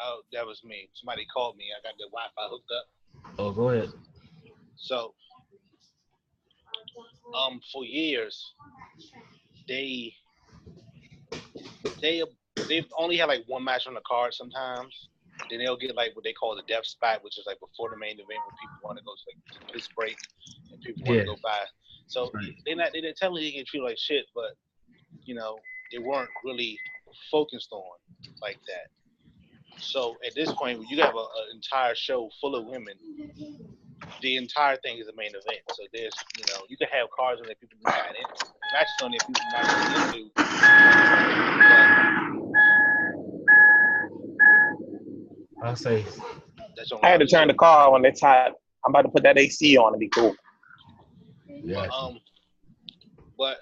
Oh, that was me. Somebody called me. I got the Wi-Fi hooked up. Oh, go ahead. So, for years they they they've only had like one match on the card sometimes. Then they'll get like what they call the death spot, which is like before the main event when people want to go to like to piss break and people want to Yeah. go by. So Right. they didn't tell me they get treated like shit, but you know they weren't really focused on like that. So at this point, when you have an entire show full of women, the entire thing is a main event. So there's you can have cards on there people not in, matches on there people not really into, but I'll say, that's on I had live to turn too. the car on when it's hot. I'm about to put that AC on to be cool. But gotcha. but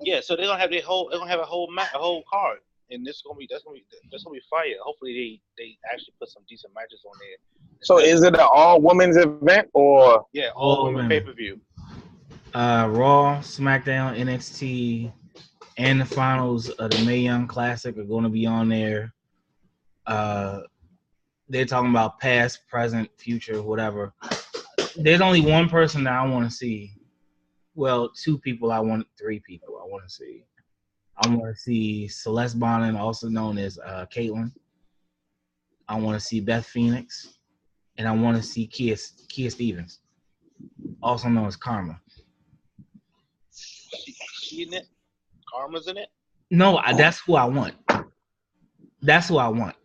yeah, so they're gonna have a whole card, and this is gonna be that's gonna be fire. Hopefully they actually put some decent matches on there So instead of is it an all women's event or yeah all All women pay women. per view. Raw, SmackDown, NXT, and the finals of the Mae Young Classic are going to be on there. Uh, they're talking about past, present, future, whatever. There's only one person that I want to see. Well, two people. Three people. I want to see. I want to see Celeste Bonin, also known as Caitlyn. I want to see Beth Phoenix, and I want to see Kia Stevens, also known as Karma. She in it, Karma's in it. No, that's who I want. That's who I want.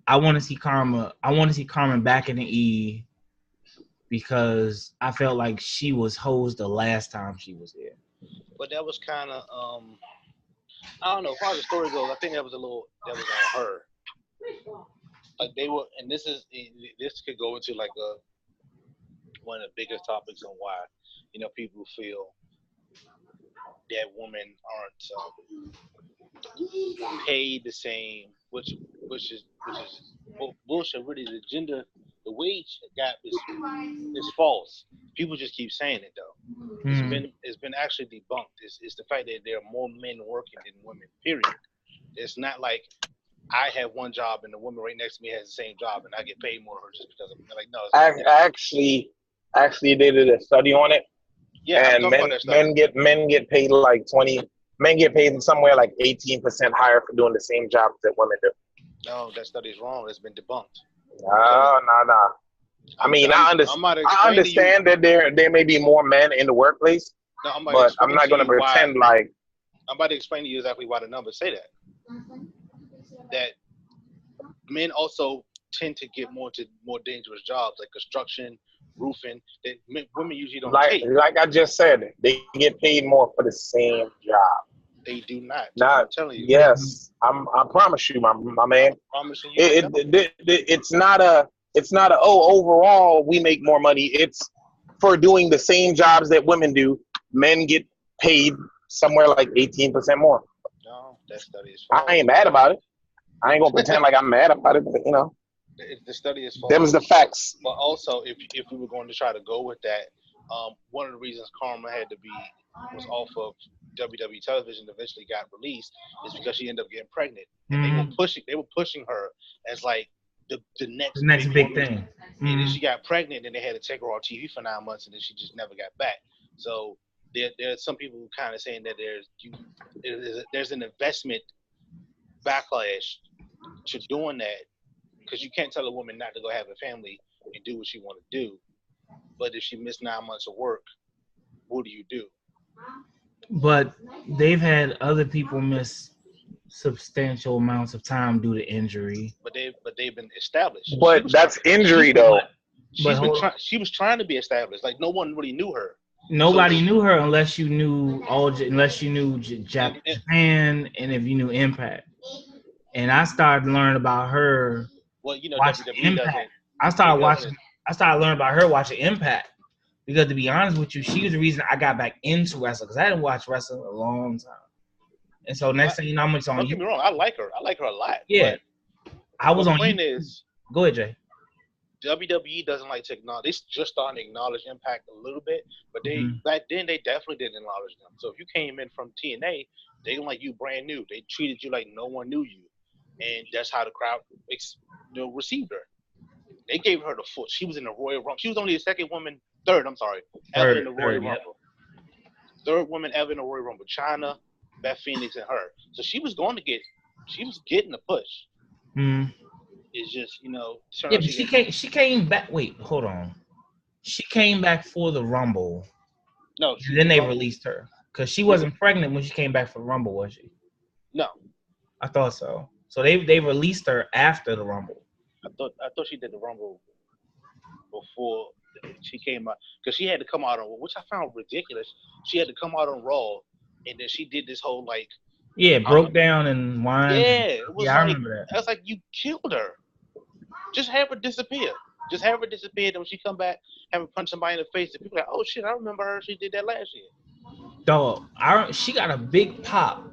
I want to see Karma. I want to see Carmen back in the E because I felt like she was hosed the last time she was here. But that was kind of I don't know. As far as the story goes, I think that was on her. Like they were, and this could go into like one of the biggest topics on why people feel that women aren't paid the same, which is bullshit. Really, the wage gap is false. People just keep saying it though. Hmm. It's been actually debunked. It's the fact that there are more men working than women. Period. It's not like I have one job and the woman right next to me has the same job and I get paid more than her just because of it. Like no, it's not that. actually they did a study on it, Yeah, I'm and talking about that study. men get paid like 20. Men get paid somewhere like 18% higher for doing the same jobs that women do. No, that study is wrong. It's been debunked. I'm telling No, you. no, no. I mean, I'm about to I explain to you. understand that there may be more men in the workplace, No, I'm about to but I'm explain not to going to you why. pretend like I'm about to explain to you exactly why the numbers say that. That men also tend to get more dangerous jobs like construction, roofing that women usually don't take. like I just said, they get paid more for the same job. They do not. Not I'm telling you. yes, I promise you, my man. I'm promising you right now. It's not a oh overall we make more money. It's for doing the same jobs that women do. Men get paid somewhere like 18% more. No, that study is I false. ain't mad about it. I ain't gonna pretend like I'm mad about it, but The study is them's false. the facts. But also, if we were going to try to go with that, one of the reasons Karma had to be was off of WWE television eventually got released is because she ended up getting pregnant, and Hmm. they were pushing her as like the The next next big big woman, thing. and then Hmm. she got pregnant, and they had to take her off TV for 9 months, and then she just never got back. So there's some people who kind of saying that there's an investment backlash to doing that because you can't tell a woman not to go have a family and do what she want to do. But if she missed 9 months of work, what do you do? But they've had other people miss substantial amounts of time due to injury. But they've been established. She But was trying. that's injury though. But hold on. She was trying to be established. Like no one really knew her. So Nobody knew her unless you knew unless you knew and Japan and if you knew Impact. And I started learning about her well, watching WWE Impact. doesn't. I It started watching. doesn't. I started learning about her watching Impact because to be honest with you, she was the reason I got back into wrestling because I hadn't watched wrestling in a long time. And so I, next thing you know, I'm just on don't get you. me wrong. I like her. I like her a lot. Yeah, But I was my on point YouTube. is, Go ahead, Jay. WWE doesn't like to acknowledge. They just starting to acknowledge Impact a little bit, but they Hmm. back then they definitely didn't acknowledge them. So if you came in from TNA, they like you brand new. They treated you like no one knew you, and that's how the crowd received her. They gave her the full. She was in the Royal Rumble. She was only the third. I'm sorry, ever in the Royal Rumble. Third woman ever in the Royal Rumble. China, Beth Phoenix, and her. So she was getting the push. It's just Yeah, but she came back. Wait, hold on. She came back for the Rumble. No, and then they released her because she wasn't pregnant when she came back for the Rumble, was she? No, I thought so. So they released her after the Rumble. I thought she did the Rumble before she came out because she had to come out on, which I found ridiculous. She had to come out on Raw, and then she did this whole broke down and whined. Yeah, it was I remember that. I was like, you killed her. Just have her disappear. Just have her disappear. And when she come back, have her punch somebody in the face. And people are like, oh shit, I remember her. She did that last year. Dog, she got a big pop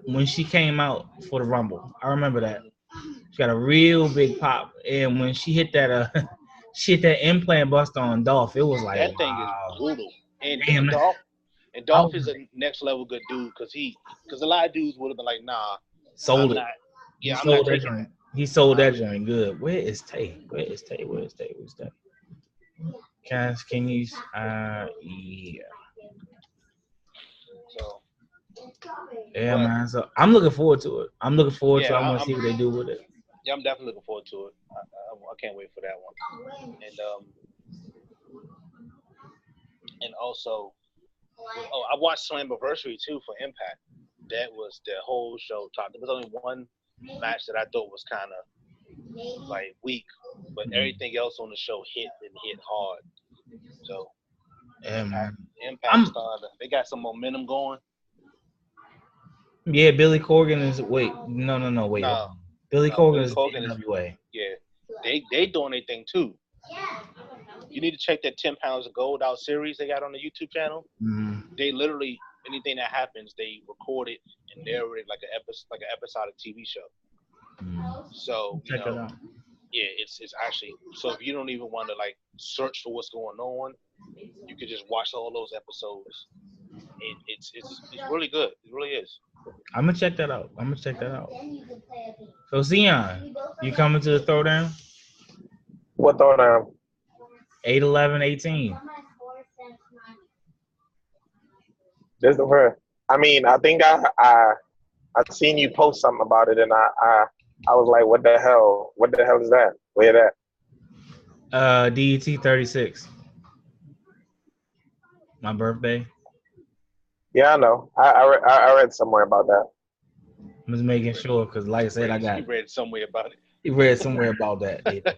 when she came out for the Rumble. I remember that. She got a real big pop, and when she hit that implant bust on Dolph, it was like that thing is brutal. And Dolph is a next level good dude because a lot of dudes would have been like, nah, sold I'm it. not. Yeah, I'm not taking that. He sold that joint good. Where is Tay? Where's Tay? Can you? Yeah. So. Yeah, man. So I'm looking forward to it. I want to see what they do with it. Yeah, I'm definitely looking forward to it. I can't wait for that one. And also, I watched Slammiversary too for Impact. That was the whole show. There was only one match that I thought was kind of weak, but everything else on the show hit hard. So Impact started. They got some momentum going. Yeah, Billy Corgan is wait. No, wait. No. Billy Corgan is NWA. Yeah. They doing their thing too. You need to check that 10 Pounds of Gold Out series they got on the YouTube channel. Mm-hmm. They literally anything that happens, they record it and narrate it like an episodic TV show. Mm-hmm. So check it out. Yeah, it's actually so if you don't even want to search for what's going on, you could just watch all those episodes. And it's really good. It really is. I'm gonna check that out. So Zion, you coming to the throwdown? What throwdown? 8/11/18. This is the first. I mean, I think I seen you post something about it, and I was like, what the hell? What the hell is that? Where that? DET 36. My birthday. Yeah, I know. I read somewhere about that. I'm just making sure because, like I said, You read somewhere about it. You read somewhere about that. Yeah.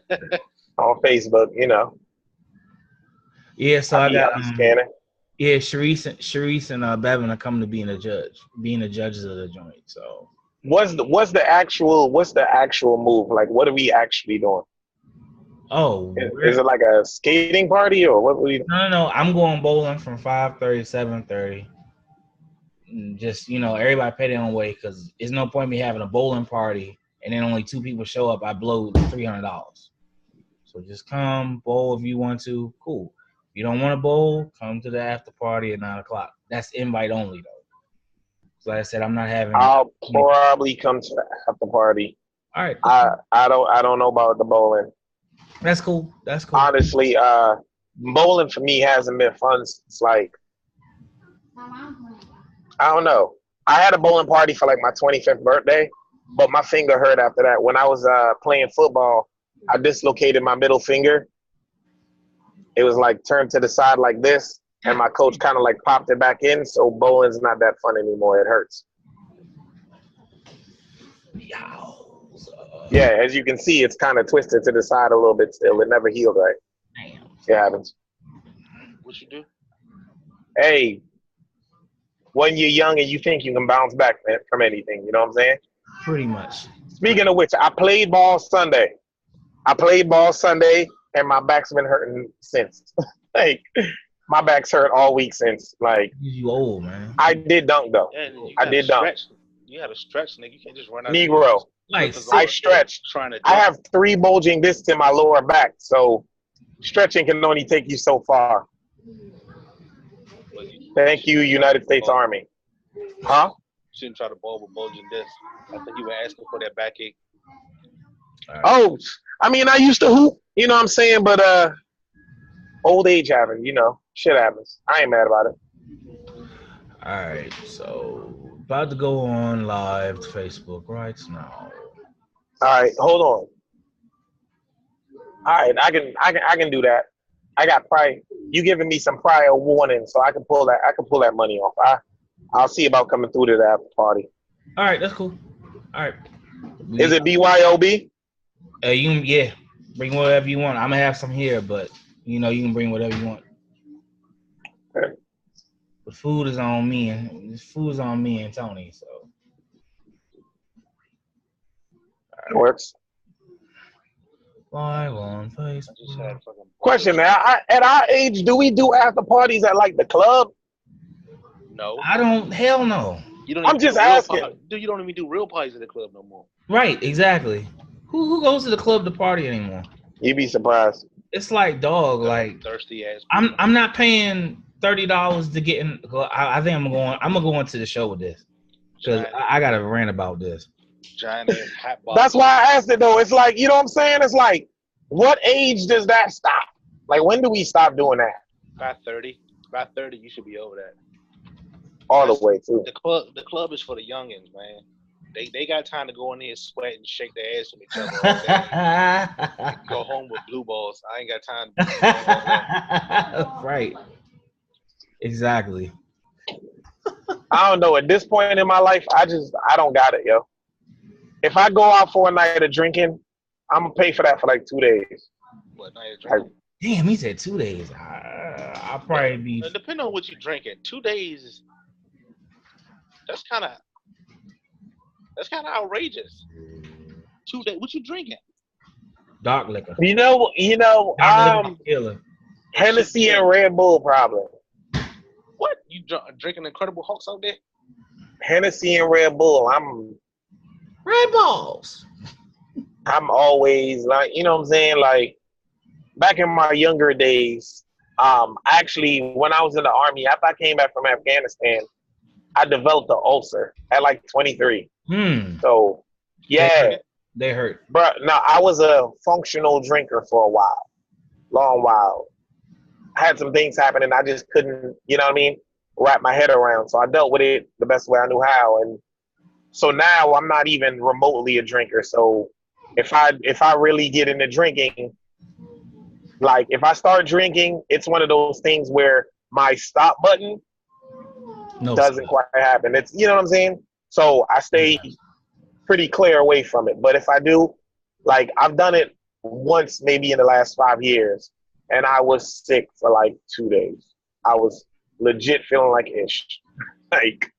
On Facebook, Yeah, so I got scanning. Yeah, Sharice and Bevan are coming to being the judges of the joint. So what's the actual move? Like, what are we actually doing? Oh, is it like a skating party or what? No. I'm going bowling from 5:30 to 7:30. Just everybody pay their own way because there's no point in me having a bowling party and then only 2 people show up. I blow $300. So just come bowl if you want to. Cool. If you don't want to bowl, come to the after party at 9:00. That's invite only though. So like I said, I'm not having. I'll probably come to the after party. All right. I don't know about the bowling. That's cool. Honestly, bowling for me hasn't been fun since I don't know. I had a bowling party for my 25th birthday, but my finger hurt after that. When I was playing football, I dislocated my middle finger. It was turned to the side like this, and my coach kind of popped it back in. So bowling's not that fun anymore. It hurts. Yeah, as you can see, it's kind of twisted to the side a little bit still. It never healed right. Damn. It happens. What you do? Hey, when you're young and you think you can bounce back from anything, you know what I'm saying? Pretty much. Speaking of which, I played ball Sunday, and my back's been hurting since. My back's hurt all week since. You old, man. I did dunk, though. Yeah, I did dunk. You had to stretch, nigga. You can't just run out. Negro. I stretched. I have 3 bulging discs in my lower back, so stretching can only take you so far. Thank you, United States Army. Huh? Shouldn't try to bowl with bulging discs. I think you were asking for that backache. Oh, I mean, I used to hoop, you know what I'm saying? But old age happened, you know. Shit happens. I ain't mad about it. All right, so about to go on live to Facebook right now. All right, hold on. All right, I can do that. I got probably you giving me some prior warning, so I can pull that money off. I'll see about coming through to the after party. All right, that's cool. All right. Is it BYOB? Yeah, bring whatever you want. I'm gonna have some here, but you know you can bring whatever you want. Okay. The food is on me, and Tony. So It works. live on Facebook. I just had fucking Question, man. At our age, do we do after parties at like the club? no. I don't. Hell no. You don't. I'm Even just do real asking. Dude, you don't even do real parties at the club no more. Right, exactly. Who goes to the club to party anymore? You'd be surprised. It's like dog. Like Thirsty ass. I'm not paying $30 to get in. I think I'm gonna go into the show with this because I got to rant about this. Giant ass hot box. That's why I asked it though. It's like, you know what I'm saying? It's like, what age does that stop? Like, when do we stop doing that? About 30. About 30, you should be over that. All the way too. The club is for the youngins, man. They got time to go in there and sweat and shake their ass with each other all day. Go home with blue balls. I ain't got time to do all that. Right. Exactly. I don't know. At this point in my life, I don't got it, yo. If I go out for a night of drinking, I'm gonna pay for that for like 2 days. What night of drinking? Damn, he said 2 days. I'll probably be. Depending on what you're drinking, 2 days. That's kind of outrageous. 2 days. What you drinking? Dark liquor. You know, Hennessy and Red Bull problem. What? You drinking Incredible Hulks out there? Hennessy and Red Bull. Red Balls. I'm always like, you know what I'm saying? Like, back in my younger days, actually, when I was in the Army, after I came back from Afghanistan, I developed an ulcer at like 23. So, yeah. They hurt. Bro, no, I was a functional drinker for a while. Long while. I had some things happen and I just couldn't, you know what I mean, wrap my head around. So I dealt with it the best way I knew how. And so now I'm not even remotely a drinker. So if I really get into drinking, like if I start drinking, it's one of those things where my stop button doesn't quite happen. It's, you know what I'm saying? So I stay pretty clear away from it. But if I do, like I've done it once maybe in the last 5 years and I was sick for like 2 days. I was legit feeling like ish. Like,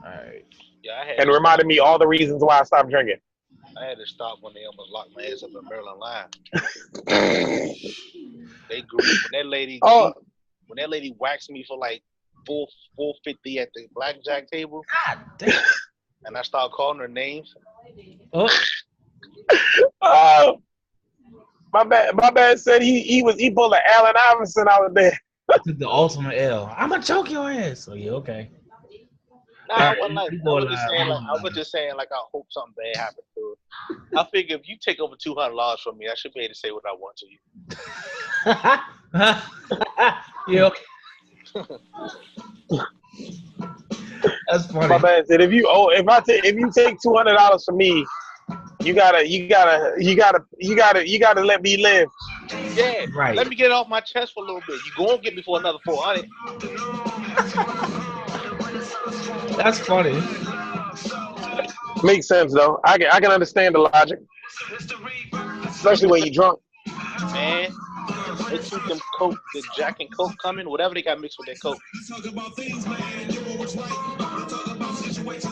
all right. Yeah, and reminded me all the reasons why I stopped drinking. I had to stop when they almost locked my ass up in Maryland line. They grew when that lady waxed me for like $4.50 at the blackjack table. God damn. And I started calling her names. Oh. My bad said he pulled an Allen Iverson out of there. Took the ultimate L. I'm gonna choke your ass. So yeah, okay. Nah, I was just saying like I hope something bad happened to her. I figure if you take over $200 from me, I should be able to say what I want to you. Yeah, okay. That's funny. My man said if you take $200 from me, you gotta let me live. Yeah, right. Let me get it off my chest for a little bit. You gonna get me for another $400. That's funny. Makes sense though. I can understand the logic, especially when you're drunk. Man, they keep them Coke, the Jack and Coke coming, whatever they got mixed with that Coke.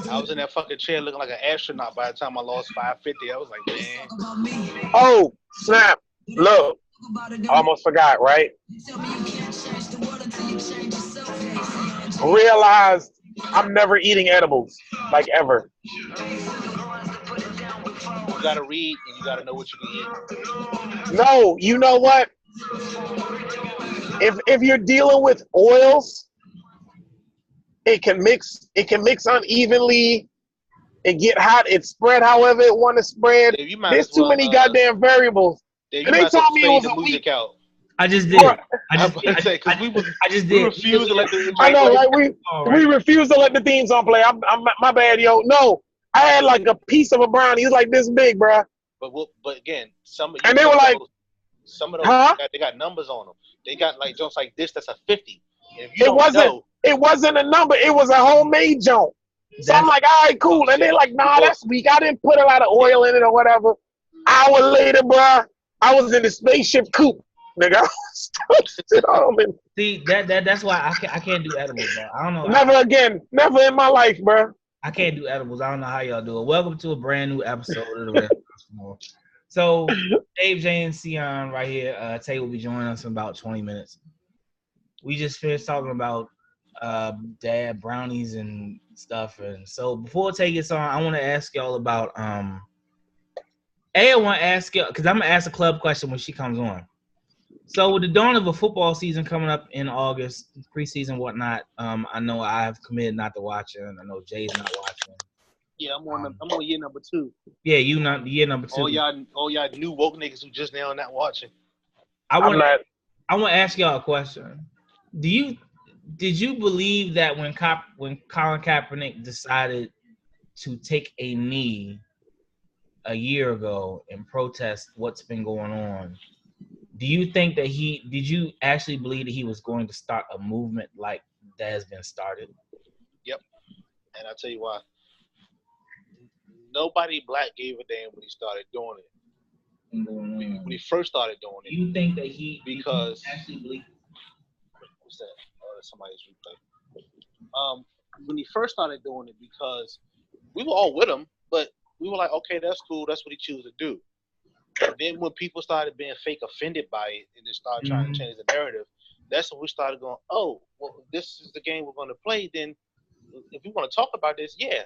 I was in that fucking chair looking like an astronaut by the time I lost $5.50. I was like, man. Oh, snap. Look, almost forgot, right? Realized I'm never eating edibles, like ever. You gotta read and you gotta know what you can eat. No, you know what? If you're dealing with oils, it can mix unevenly. It get hot. It spread however it want to spread. Dave, you might There's as too well. many goddamn variables. Dave, you And they might as well told me it fade was the a music week. out. I just did. Bruh, I just I'm about to say because I just we did. refuse to let the I know, intro right? All We right. refuse to let the theme song play. I'm my bad, yo. No, I had like a piece of a brownie. It's like this big, bruh. But again, some of And they were like, some of those huh? they got numbers on them. They got like jokes like this. That's a 50. And if you It don't wasn't. know, It wasn't a number. It was a homemade joint. So I'm That's like, all right, cool. And they're like, nah, that's weak. I didn't put a lot of oil in it or whatever. Hour later, bruh, I was in the spaceship coupe, nigga. see that's why I can't do edibles, bro. I don't know. Never again. Never in my life, bruh. I can't do edibles. I don't know how y'all do it. Welcome to a brand new episode of the Red More. So Dave, Jay, and Sion right here. Tay will be joining us in about 20 minutes. We just finished talking about dad brownies and stuff. And so before Tay gets on, I want to ask y'all about I want to ask y'all because I'm gonna ask a club question when she comes on. So with the dawn of a football season coming up in August, preseason, whatnot, I know I've committed not to watch it. I know Jay's not watching. yeah, I'm on year number 2. Yeah, you not year number 2. All y'all new woke niggas who just now not watching. I want to ask y'all a question. Did you believe that when Colin Kaepernick decided to take a knee a year ago and protest what's been going on? Do you think that did you actually believe that he was going to start a movement like that has been started? Yep. And I'll tell you why. Nobody black gave a damn when he started doing it. When he first started doing it. You think that because actually believed? What's that? Oh, that's somebody's replay. When he first started doing it, because we were all with him, but we were like, okay, that's cool. That's what he chose to do. And then when people started being fake offended by it and they started trying to change the narrative, that's when we started going, oh, well, if this is the game we're going to play, then if we want to talk about this, yeah,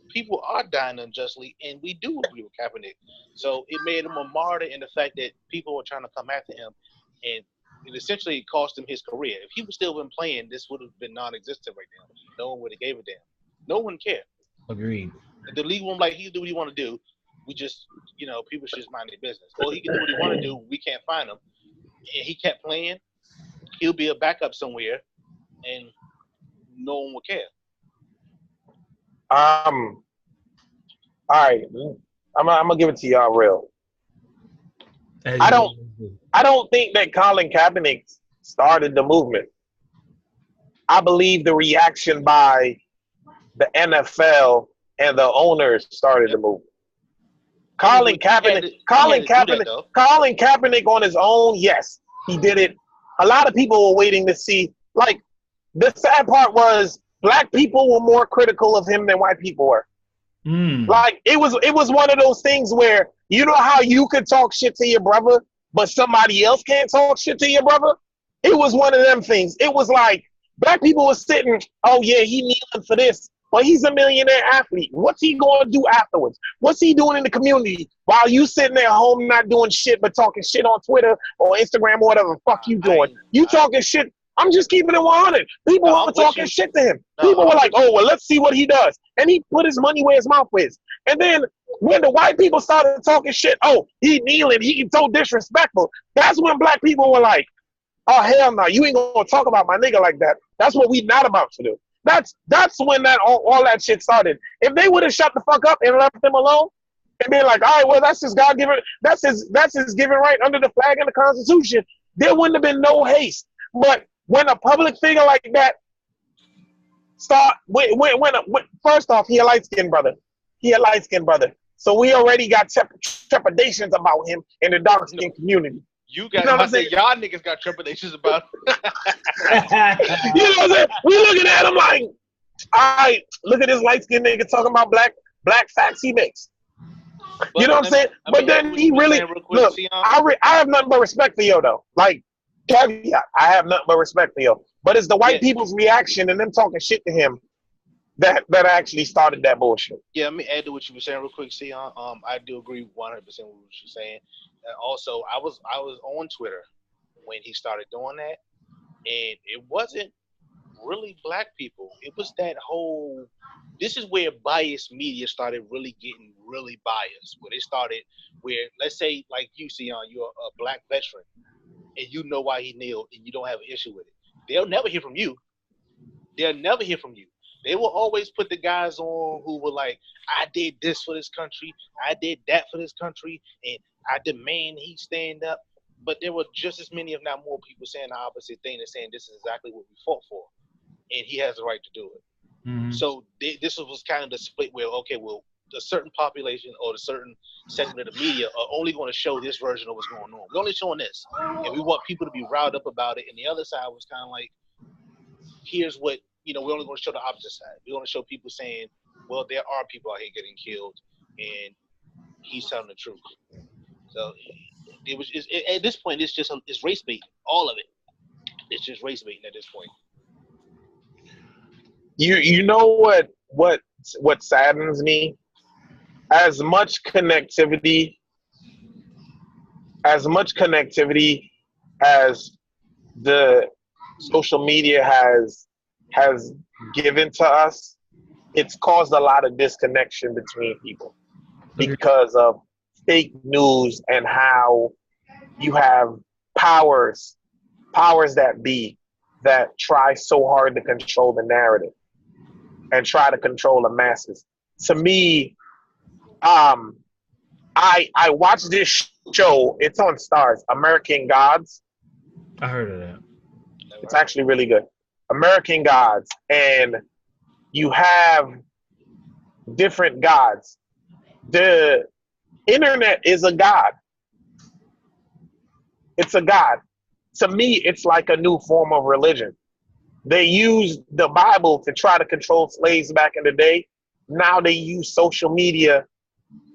people are dying unjustly, and we do agree with Kaepernick. So it made him a martyr in the fact that people were trying to come after him, and it essentially cost him his career. If he would still been playing, this would have been non-existent right now. No one would have gave a damn. No one cared. Agreed. The league won't like he do what he want to do. We just, people should just mind their business. Or he can do what he want to do. We can't find him. And he kept playing. He'll be a backup somewhere, and no one will care. All right. I'm gonna give it to y'all real. I don't think that Colin Kaepernick started the movement. I believe the reaction by the NFL and the owners started the movement. Colin Kaepernick on his own, yes, he did it. A lot of people were waiting to see. Like, the sad part was black people were more critical of him than white people were. Like, it was one of those things where, you know how you could talk shit to your brother, but somebody else can't talk shit to your brother? It was one of them things. It was like, black people were sitting, oh yeah, he kneeling for this. Well, he's a millionaire athlete. What's he going to do afterwards? What's he doing in the community while you sitting there home not doing shit but talking shit on Twitter or Instagram or whatever the fuck you doing? Talking shit. I'm just keeping it 100. People were talking shit to him. People were like, oh, well, let's see what he does. And he put his money where his mouth is. And then when the white people started talking shit, oh, he kneeling, he's so disrespectful. That's when black people were like, oh, hell no, you ain't going to talk about my nigga like that. That's what we not about to do. That's when all that shit started. If they would have shut the fuck up and left him alone and been like, all right, well, that's his God given, that's his given right under the flag and the Constitution, there wouldn't have been no haste. But when a public figure like that first off, he a light-skinned brother. So we already got trepidations about him in the dark-skinned community. You know what I'm saying? Y'all niggas got trepidations about him. You know what I'm saying? We looking at him like, all right, look at this light-skinned nigga talking about black facts he makes. You know what I'm saying? But then he really, look, I have nothing but respect for yo, though. Like, caveat, I have nothing but respect for yo. But it's the white people's reaction and them talking shit to him that actually started that bullshit. Yeah, let me add to what you were saying real quick, Sion. I do agree 100% with what you're saying. Also, I was on Twitter when he started doing that, and it wasn't really black people. It was that whole. This is where biased media started really getting really biased. Where they started, where let's say like you, Sion, you're a black veteran, and you know why he kneeled, and you don't have an issue with it. They'll never hear from you. They'll never hear from you. They will always put the guys on who were like, I did this for this country, I did that for this country, and I demand he stand up. But there were just as many, if not more, people saying the opposite thing and saying this is exactly what we fought for, and he has the right to do it. Mhm. So this was kind of the split where, okay, well, a certain population or a certain segment of the media are only going to show this version of what's going on. We're only showing this, and we want people to be riled up about it. And the other side was kind of like, here's what, we're only going to show the opposite side. We're going to show people saying, well, there are people out here getting killed, and he's telling the truth. So at this point, it's race baiting. All of it. It's just race baiting at this point. You know what saddens me? As much connectivity as the social media has given to us, it's caused a lot of disconnection between people because of fake news and how you have powers that be that try so hard to control the narrative and try to control the masses. To me, I watched this show. It's on Stars, American Gods. I heard of that. It's actually really good. American Gods, and you have different gods. The internet is a god. It's a god. To me, it's like a new form of religion. They used the Bible to try to control slaves back in the day. Now they use social media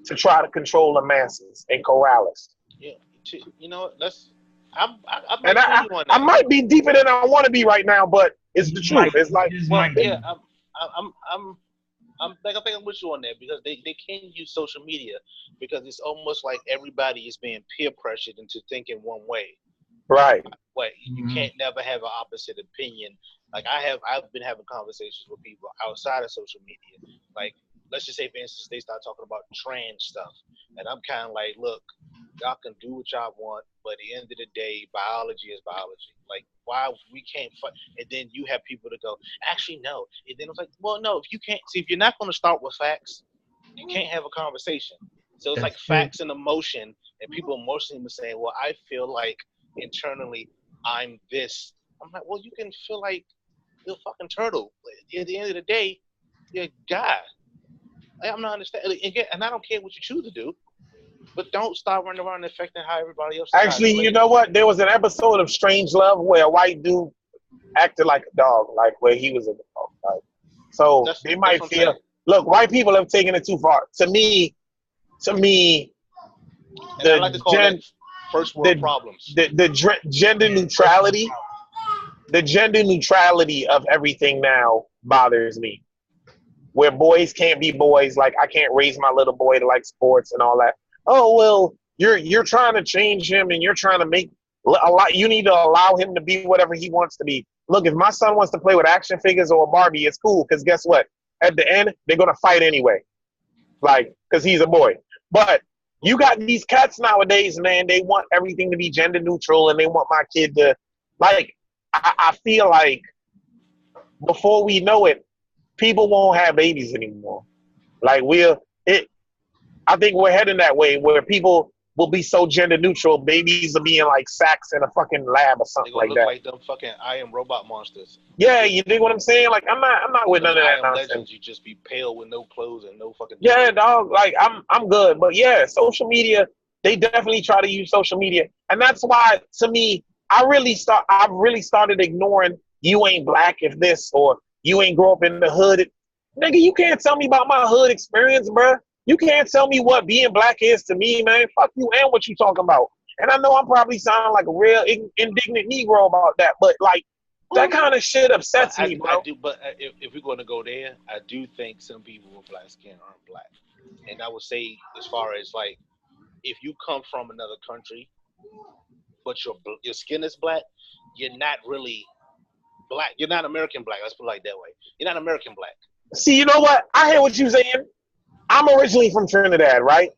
to try to control the masses and corral us. Yeah, let's. I And might feel you on I that. might be deeper than I want to be right now, but it's the truth. It's like, Well, yeah, I'm like I think I'm with you on that because they can use social media because it's almost like everybody is being peer pressured into thinking one way. right. But you can't never have an opposite opinion. Like I've been having conversations with people outside of social media. Like let's just say for instance they start talking about trans stuff, and I'm kind of like, look, y'all can do what y'all want, but at the end of the day, biology is biology. Like why we can't fight? And then you have people to go, actually no. And then it's like, well, no, if you can't see, if you're not going to start with facts, you can't have a conversation. So it's That's like true. facts and emotion, and people emotionally were saying, well, I feel like internally I'm this. I'm like, well, you can feel like you're a fucking turtle. At the end of the day, you're a guy. I'm not understanding. And I don't care what you choose to do, but don't start running around and affecting how everybody else decides Actually, to you live. know what? There was an episode of Strange Love where a white dude acted like a dog, like where he was a dog. Like, so That's they what might I'm feel. saying. Look, white people have taken it too far. To me, And I like to call that first world the problems. gender neutrality, the gender neutrality of everything now bothers me. Where boys can't be boys, like I can't raise my little boy to like sports and all that. Oh well, you're trying to change him and you're trying to make a lot. You need to allow him to be whatever he wants to be. Look, if my son wants to play with action figures or a Barbie, it's cool because guess what? At the end, they're gonna fight anyway, like because he's a boy. But you got these cats nowadays, man. They want everything to be gender neutral, and they want my kid to like. I feel like before we know it, people won't have babies anymore. Like I think we're heading that way where people will be so gender neutral, babies will be in like sacks in a fucking lab or They're something gonna like look that. like them fucking I Am Robot monsters. Yeah, you dig what I'm saying? Like I'm not with Them none of I that Am nonsense. Legends, you just be pale with no clothes and no fucking. Yeah, dog. Like I'm good, but yeah, social media. They definitely try to use social media, and that's why to me, I've really started ignoring you ain't black if this or you ain't grow up in the hood. Nigga, you can't tell me about my hood experience, bruh. You can't tell me what being black is to me, man. Fuck you and what you talking about. And I know I'm probably sounding like a real indignant Negro about that, but like that kind of shit But upsets me, I bro. do. But if we're going to go there, I do think some people with black skin aren't black. And I would say, as far as like, if you come from another country, but your skin is black, you're not really black. You're not American black. Let's put it like that way. You're not American black. See, you know what? I hear what you're saying. I'm originally from Trinidad, right?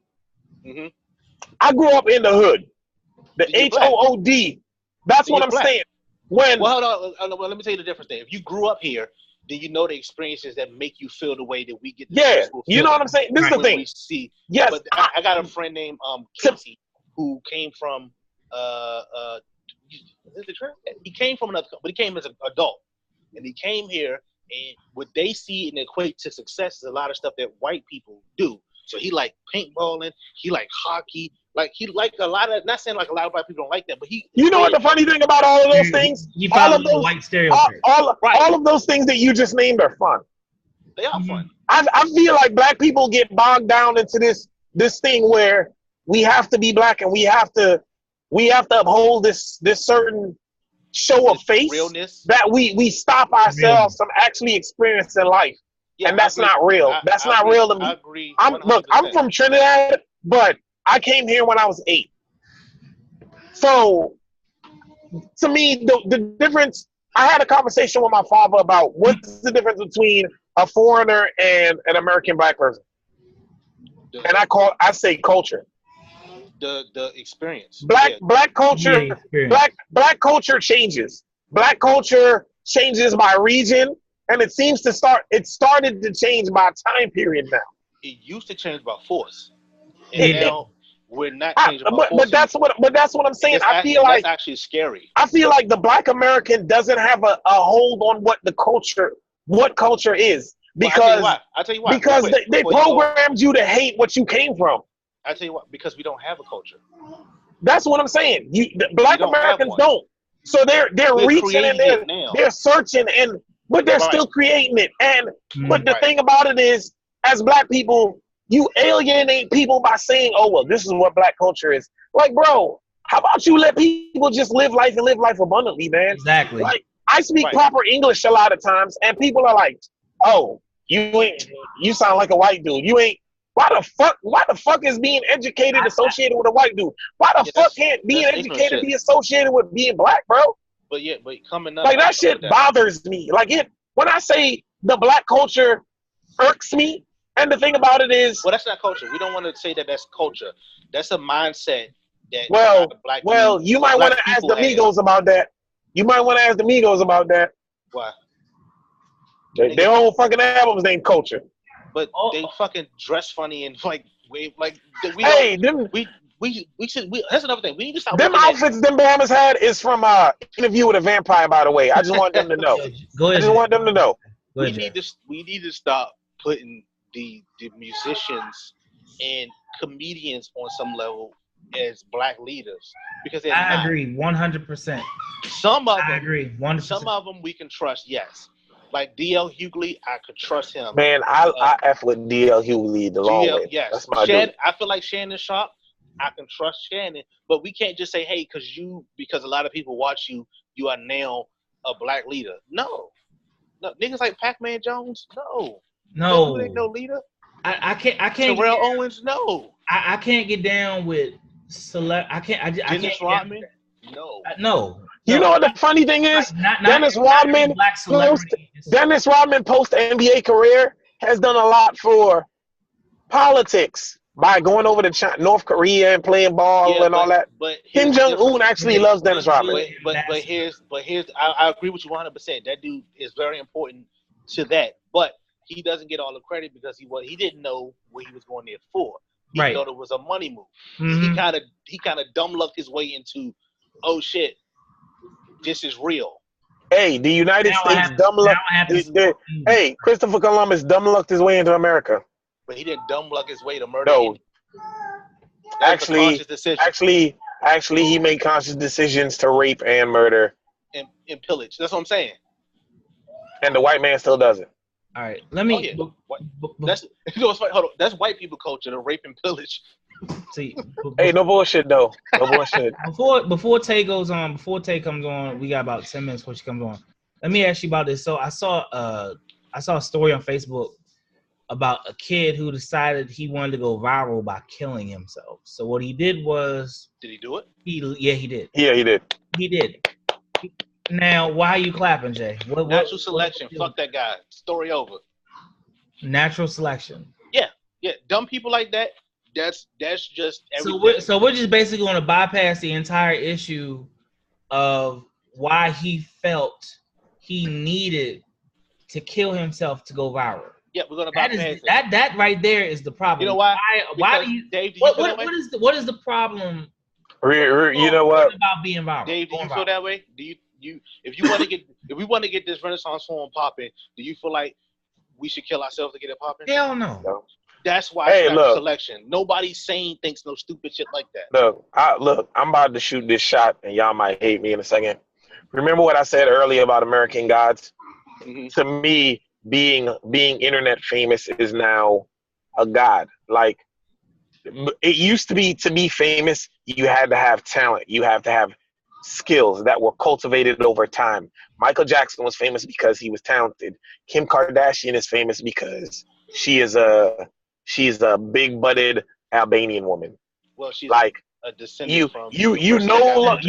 Mm-hmm. I grew up in the hood. The You're black. HOOD. That's what You're I'm black. saying. When Well, hold on. Well, let me tell you the difference. There, if you grew up here, then you know the experiences that make you feel the way that we get. Yeah, you know what I'm saying. This is the thing. We see. Yes, but I got a friend named Casey who came from is it true? He came from another, but he came as an adult, and he came here, and what they see and equate to success is a lot of stuff that white people do. So he like paintballing, he like hockey, like he like a lot of. Not saying like a lot of black people don't like that, but he. You know what the funny thing about all of those things? You all follow of the those white stereotype. All of those things that you just named are fun. They are fun. I feel like black people get bogged down into this thing where we have to be black and we have to uphold this certain show of face realness that we stop ourselves from actually experiencing life. Yeah, and that's not real. That's not real to me. I agree. I'm from Trinidad, but I came here when I was 8. So to me, the difference, I had a conversation with my father about what's the difference between a foreigner and an American black person. And I say culture. The experience. Black culture. Black culture changes. Black culture changes by region, and it started to change by time period now. It used to change by force, and now we're not changing by force. But that's what I'm saying. I feel like that's actually scary. I feel like the black American doesn't have a hold on what culture is. Because I'll tell you why. Because they programmed you to hate what you came from. I'll tell you what, because we don't have a culture. That's what I'm saying. Black Americans don't. So they're reaching and they're searching but they're still creating it. And but the thing about it is, as black people, you alienate people by saying, "Oh well, this is what black culture is." Like, bro, how about you let people just live life and live life abundantly, man? Exactly. Like, I speak proper English a lot of times, and people are like, "Oh, you sound like a white dude. You ain't." Why the fuck is being educated associated with a white dude? Why the fuck can't being educated be associated with being black, bro? But coming up like that shit bothers me. Like when I say the black culture irks me, and the thing about it is, well, that's not culture. We don't want to say that that's culture. That's a mindset that you might want to ask the Migos about that. You might want to ask the Migos about that. Why? Their whole fucking albums named Culture. But they fucking dress funny and like we should. That's another thing. We need to stop. Them outfits them Bahamas had is from Interview with a Vampire, by the way. I just want them to know. I just want them to know. We need to stop putting the musicians and comedians on some level as black leaders, because I agree 100%. Some of them, I agree 100%. Some of them we can trust, yes. Like D.L. Hughley, I could trust him. Man, I F with D.L. Hughley the long way. Yes. That's my dude. I feel like Shannon Sharp, I can trust Shannon, but we can't just say, hey, because a lot of people watch you, you are now a black leader. No, niggas like Pac-Man Jones, no, ain't no leader. I can't. Terrell Owens, no. I can't get down with Dennis Rodman, no. No. You know what the funny thing is? Dennis Rodman post NBA career has done a lot for politics by going over to North Korea and playing ball and all that. But Kim Jong-un actually loves Dennis Rodman. But here's I agree with you 100%. That dude is very important to that. But he doesn't get all the credit because he didn't know what he was going there for. He thought it was a money move. Mm-hmm. He kind of dumb lucked his way into, oh shit, this is real. Hey, the United States dumb luck. Hey, Christopher Columbus dumb lucked his way into America. But he didn't dumb luck his way to murder. No. Actually, he made conscious decisions to rape and murder and pillage. That's what I'm saying. And the white man still does it. All right, let me. That's hold on. That's white people culture, the rape and pillage. See, hey, no bullshit though. No bullshit. Before Tay goes on, before Tay comes on, we got about 10 minutes before she comes on. Let me ask you about this. So I saw a story on Facebook about a kid who decided he wanted to go viral by killing himself. So what he did was, did he do it? He did. Yeah, he did. He did. Now, why are you clapping, Jay? Natural selection. Fuck that guy. Story over. Natural selection. Yeah. Dumb people like that. That's just everything. So we're just basically going to bypass the entire issue of why he felt he needed to kill himself to go viral. Yeah, we're gonna bypass it. That right there is the problem. You know why? Why do you? Dave, do you feel that way? What is the problem? You know what? About being viral. Dave, do you feel that way? Do you if we want to get this Renaissance forum popping, do you feel like we should kill ourselves to get it popping? Hell no. That's why it's not selection. Nobody sane thinks no stupid shit like that. Look, I'm about to shoot this shot, and y'all might hate me in a second. Remember what I said earlier about American Gods? Mm-hmm. To me, being internet famous is now a god. Like, it used to be famous, you had to have talent. You have to have skills that were cultivated over time. Michael Jackson was famous because he was talented. Kim Kardashian is famous because she's a big-butted Albanian woman. Well, she's like a descendant from you no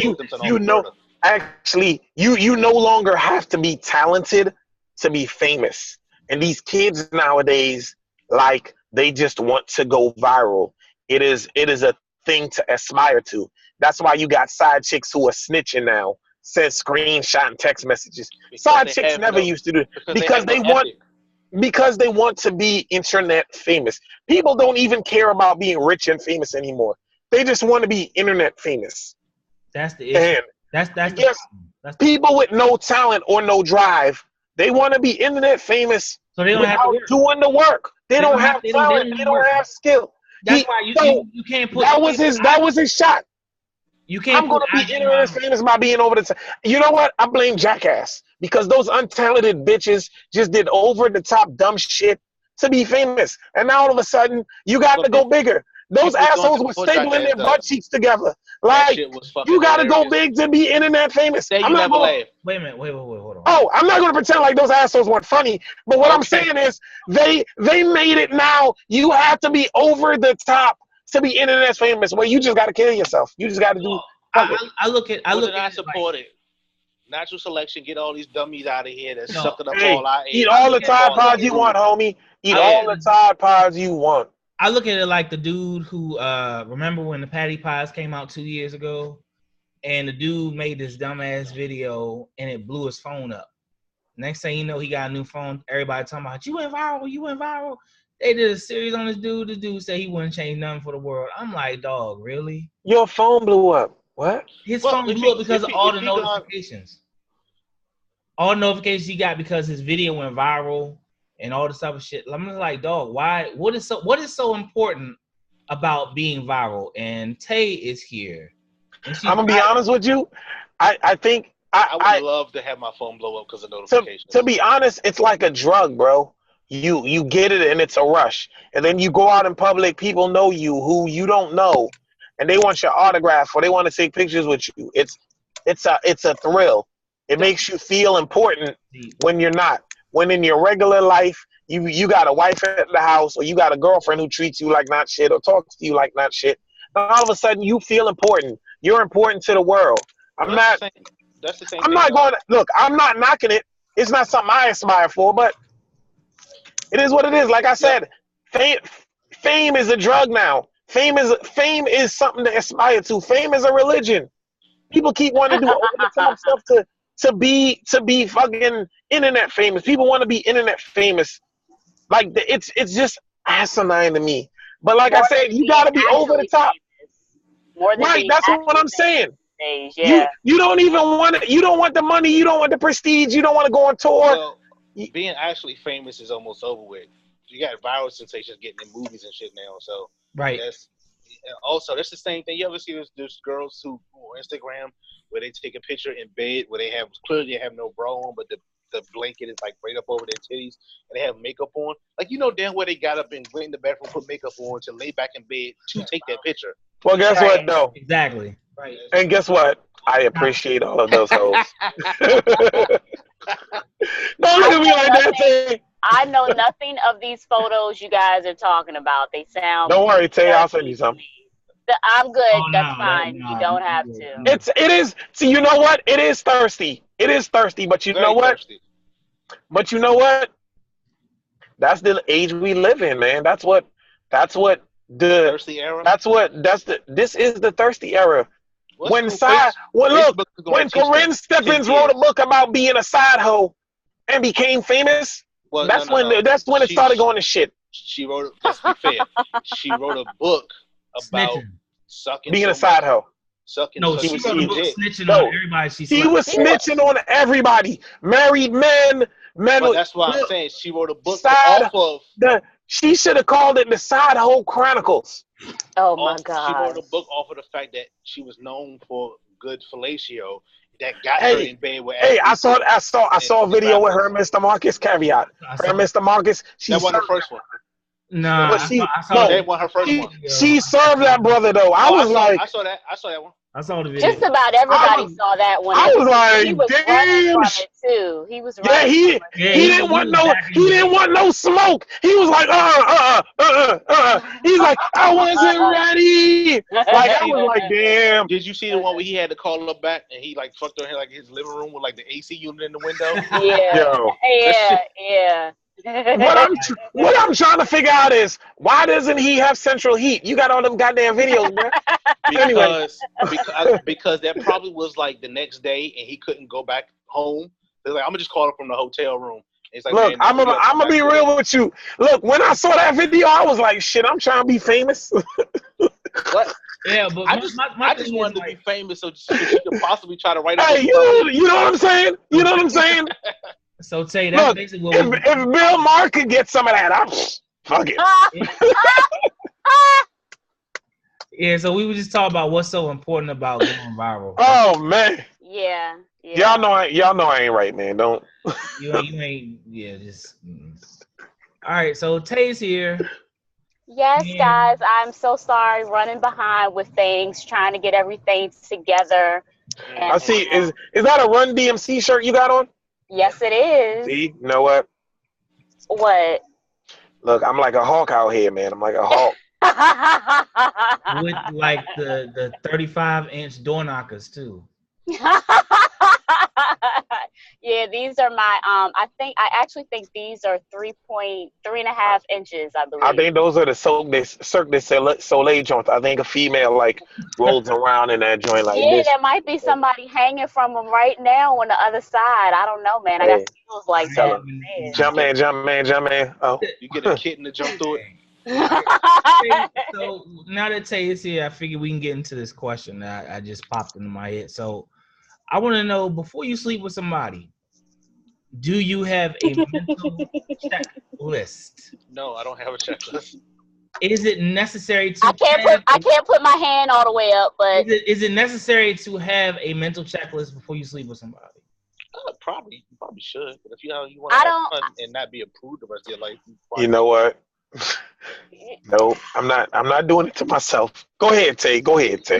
longer have to be talented to be famous. And these kids nowadays, like, they just want to go viral. It is a thing to aspire to. That's why you got side chicks who are snitching now, send screenshot and text messages. Side chicks never used to do it because they want to be internet famous. People don't even care about being rich and famous anymore. They just want to be internet famous. That's the issue. That's people with no talent or no drive, they want to be internet famous, so they don't have to doing the work. They don't have talent. They don't have skill. That's why you can't put. That was his shot. You can't. I'm gonna be internet famous by being over the top. You know what? I blame Jackass because those untalented bitches just did over the top dumb shit to be famous, and now all of a sudden you got to go bigger. Those assholes were stapling their butt cheeks together. Like, you got to go big to be internet famous. I'm not gonna, wait a minute. Wait, hold on. Oh, I'm not going to pretend like those assholes weren't funny. But what I'm saying is they made it now. You have to be over the top to be internet famous, where you just got to kill yourself. You just got to do. I support it. Natural selection, get all these dummies out of here that's sucking up all our eat all the Tide Pods you want, homie. Eat all the Tide Pods you want. I look at it like the dude who remember when the Patty Pies came out 2 years ago, and the dude made this dumbass video and it blew his phone up. Next thing you know, he got a new phone. Everybody talking about you went viral. They did a series on this dude. The dude said he wouldn't change nothing for the world. I'm like, dog, really? Your phone blew up. What? His phone blew up because of all the notifications. All the notifications he got because his video went viral. And all this type of shit. I'm just like, dog, why? What is so important about being viral? And Tay is here. I'm gonna be honest with you. I think I would love to have my phone blow up because of notifications. To be honest, it's like a drug, bro. You get it and it's a rush, and then you go out in public. People know you who you don't know, and they want your autograph or they want to take pictures with you. It's a thrill. It makes you feel important when you're not. When in your regular life, you got a wife at the house or you got a girlfriend who treats you like not shit or talks to you like not shit, and all of a sudden you feel important. You're important to the world. I'm not going to, look, I'm not knocking it. It's not something I aspire for, but it is what it is. Like I said, fame is a drug now. Fame is something to aspire to. Fame is a religion. People keep wanting to do over the top stuff to be fucking internet famous. People want to be internet famous. Like, it's just asinine to me. But like I said, you got to be over the top. Right, that's what I'm saying. Yeah. You don't even want it. You don't want the money. You don't want the prestige. You don't want to go on tour. Well, being actually famous is almost over with. You got viral sensations getting in movies and shit now. So right. Also, that's the same thing. You ever see those girls who on Instagram where they take a picture in bed where they have no bra on, but the blanket is like right up over their titties, and they have makeup on. Like, you know damn well they got up and went in the bathroom, put makeup on to lay back in bed to take that picture. Well, guess what, though? Exactly. Right. And guess what? I appreciate all of those hoes. Don't look at me like that, Tay. I know nothing of these photos you guys are talking about. They sound. Don't worry, Tay. I'll send you some. I'm good. Oh That's no, that fine. You nah, don't have yeah, to. It is. See, you know what? It is thirsty. It is thirsty. But you know Very what? thirsty. But you know what? That's the age we live in, man. That's what the Thirsty era. that's the this is the thirsty era. What's When cool? look, Facebook is going when to teach them Corinne in Stephens wrote a kids. book about being a side hoe and became famous, Well, no, no, no. that's when it started going to shit. She wrote. Let's be fair. She wrote a book about snitching. sucking Being a so side much, hoe. No, He she was wrote a he, book dick. snitching on no, everybody she he slept was with. snitching on everybody. Married men, But that's why I'm look, saying she wrote a book side off of. she should have called it the Side Hoe Chronicles. Oh my She wrote gosh. a book off of the fact that she was known for good fellatio that got her Hey, in bed with hey, athletes I saw a and video with her rappers. and Mr. Marcus. Caveat. I Her saw, and Mr. Marcus, she That wasn't the served first one. nah, but she I saw no, That wasn't her first one. she served that brother though. I Oh, was like, I saw that. I saw that one. I saw the video. Just about everybody saw that one, I and was he like, was running damn. from it too. He was Yeah, running from Yeah, he didn't he want was back in he the didn't day. want no smoke. He was like, He's like, I wasn't ready. Like I was like, damn. Did you see the one where he had to call her back and he like fucked her in like his living room with like the AC unit in the window? Yeah, Yo, That yeah, shit. yeah. what I'm trying to figure out is why doesn't he have central heat? You got all them goddamn videos, bro. Anyway, Because that probably was like the next day and he couldn't go back home. They're like, I'm gonna just call her from the hotel room. And he's like, look, man, nah, we gotta come I'm gonna back be to it. real with you. Look, when I saw that video, I was like, shit, I'm trying to be famous. What? Yeah, but I my just thing wanted is, to be like, famous so she could possibly try to write a book Hey, about me. you know what I'm saying? You know what I'm saying? so Tay, that's Look, basically what we. if Bill Maher could get some of that, I'm fuck it. Yeah, so we were just talking about what's so important about going viral. Oh man, Yeah, y'all know I ain't right, man. Don't. You ain't, yeah, just. All right, so Tay's here. Yes, Yeah. guys, I'm so sorry running behind with things, trying to get everything together. I see. Is that a Run DMC shirt you got on? Yes, it is. See, you know what? What? Look, I'm like a hawk out here, man. I'm like a hawk. With like the 35-inch door knockers too. Yeah, these are my I actually think these are 3.5 inches, I believe. I think those are the Cirque du Soleil joints. I think a female like rolls around in that joint like Yeah, this. there might be somebody hanging from them right now on the other side. I don't know, man. I got skills like Tell that. him. Jump man. Oh, You get a kitten to jump through it. So now that Tay is here, I figure we can get into this question that I just popped into my head. So I want to know, before you sleep with somebody, do you have a mental checklist? No, I don't have a checklist. Is it necessary to? I can't put my hand all the way up, but is it necessary to have a mental checklist before you sleep with somebody? Probably, you probably should. But if you want to have fun and not be approved the rest of your life, you know what? No, I'm not doing it to myself. Go ahead, Tay. Go ahead, Tay.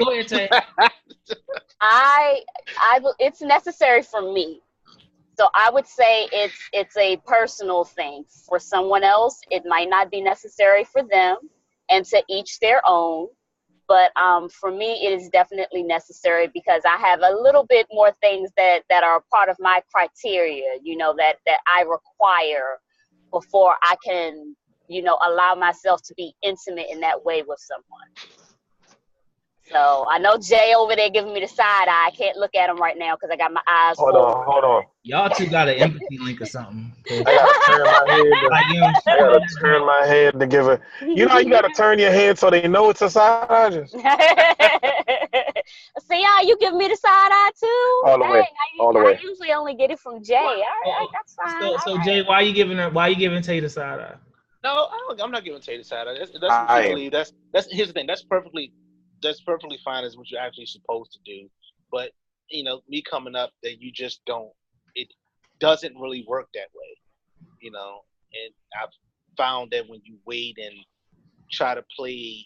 It's necessary for me. So I would say it's a personal thing. For someone else, it might not be necessary for them, and to each their own. But for me, it is definitely necessary because I have a little bit more things that are part of my criteria, that I require before I can, allow myself to be intimate in that way with someone. So I know Jay over there giving me the side eye. I can't look at him right now because I got my eyes Hold on. Y'all two got an empathy link or something. I gotta turn my head to give it. You know how you gotta turn your head so they know it's a side eye. See how you give me the side eye too? All the way. I usually only get it from Jay. All right, that's fine. So Jay, why are you giving Tay the side eye? No, I'm not giving Tay the side eye. That's what you believe. That's here's the thing. That's perfectly fine as what you're actually supposed to do. But me coming up, that you just don't. It doesn't really work that way, And I've found that when you wait and try to play,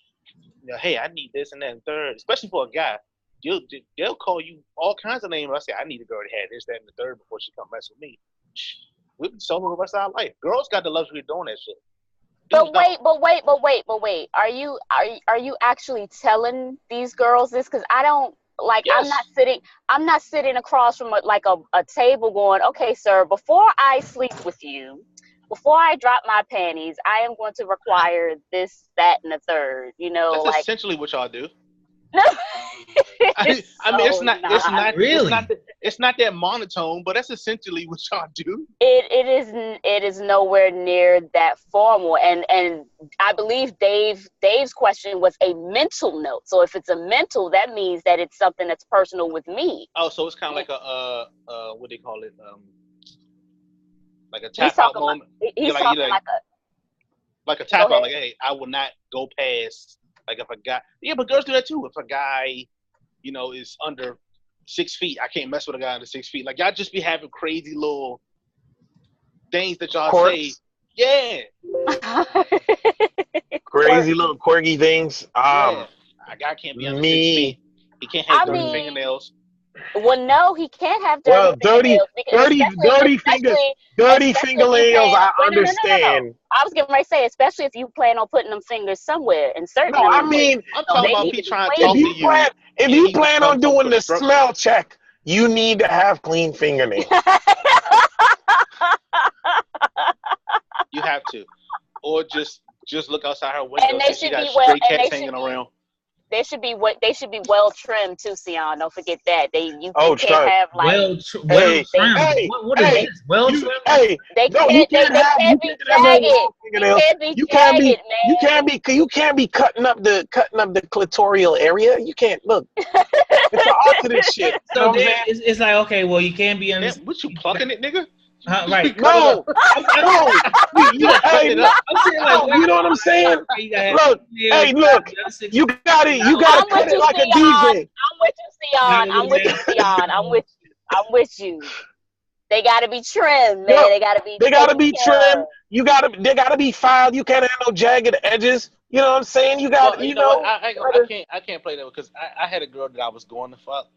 hey, I need this and that and third, especially for a guy, they'll call you all kinds of names. I say, I need a girl that had this, that, and the third before she come mess with me. We've been solo the rest of our life. Girls got the luxury of doing that shit. But wait. Are you actually telling these girls this? Because I don't like. Yes. I'm not sitting across from a table going, okay, sir. Before I sleep with you, before I drop my panties, I am going to require this, that, and the third. You know, That's like. essentially what y'all do. I mean, So it's not really. it's not that monotone, but that's essentially what y'all do. It is nowhere near that formal, and I believe Dave's question was a mental note. So if it's a mental, that means that it's something that's personal with me. Oh, so it's kind of like a what do they call it? Like a He's tap out talking moment. He's like, talking like a tap out. Like, hey, I will not go past. Like if a guy, but girls do that too. If a guy, is under 6 feet, I can't mess with a guy under 6 feet. Like y'all just be having crazy little things that y'all say. Yeah. Crazy little quirky things. Yeah. A guy can't be under 6 feet. He can't have dirty fingernails. Well, no, he can't have dirty fingernails. I understand. No. I was getting ready to say, especially if you plan on putting them fingers somewhere and certain. No, I mean, I'm talking about he trying to talk to you. If you plan on doing the smell check, you need to have clean fingernails. You have to, or just look outside her window and they and should she got be stray cats hanging around. They should be well trimmed too, Sion. Don't forget that. They can't have like well trimmed. What is this? Well trimmed. Hey, they can't be jagged. You can't be cutting up the clitoral area. You can't look. It's an art to this shit. So it's like, okay, well, you can't be under. What you plucking it, nigga? Right. No. You saying like, you know what I'm saying? Look, hey, look. You got it cut it like a DJ. I'm with you, Sion. I'm with you. They gotta be trimmed, man. They gotta be trimmed. They gotta be filed. You can't have no jagged edges. You know what I'm saying? You got I can't play that because I had a girl that I was going to fuck.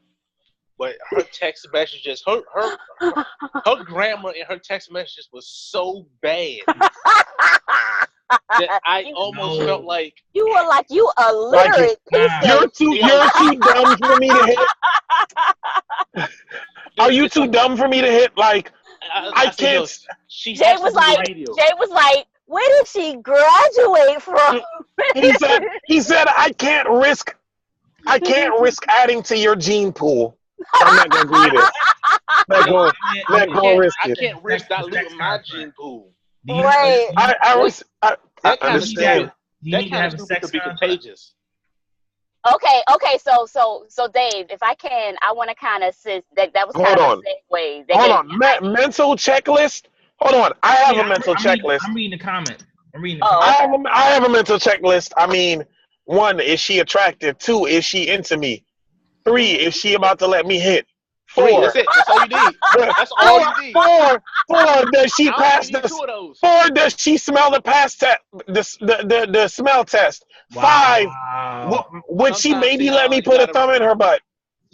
But her text messages, her grammar in her text messages was so bad that I almost felt like you were like you illiterate. You're too dumb for me to hit. Are you too dumb for me to hit? Like I can't. Jay was like, where did she graduate from? He said I can't risk adding to your gene pool. I'm not gonna do this. Not gonna risk it. I can't risk diluting my gene pool. Right. I understand. That kind of stupid could be contagious. Okay. So Dave, if I can, I want to kind of that was kind of a segue. Hold on. Mental checklist. Hold on. I have a mental checklist. I'm reading the comment. I have a mental checklist. I mean, 1, is she attractive? 2, is she into me? 3, is she about to let me hit? 4. That's it. That's all you need. That's all you need. 4, does she pass the? 4, does she smell the the smell test? Wow. 5, would she maybe let me put a thumb in her butt?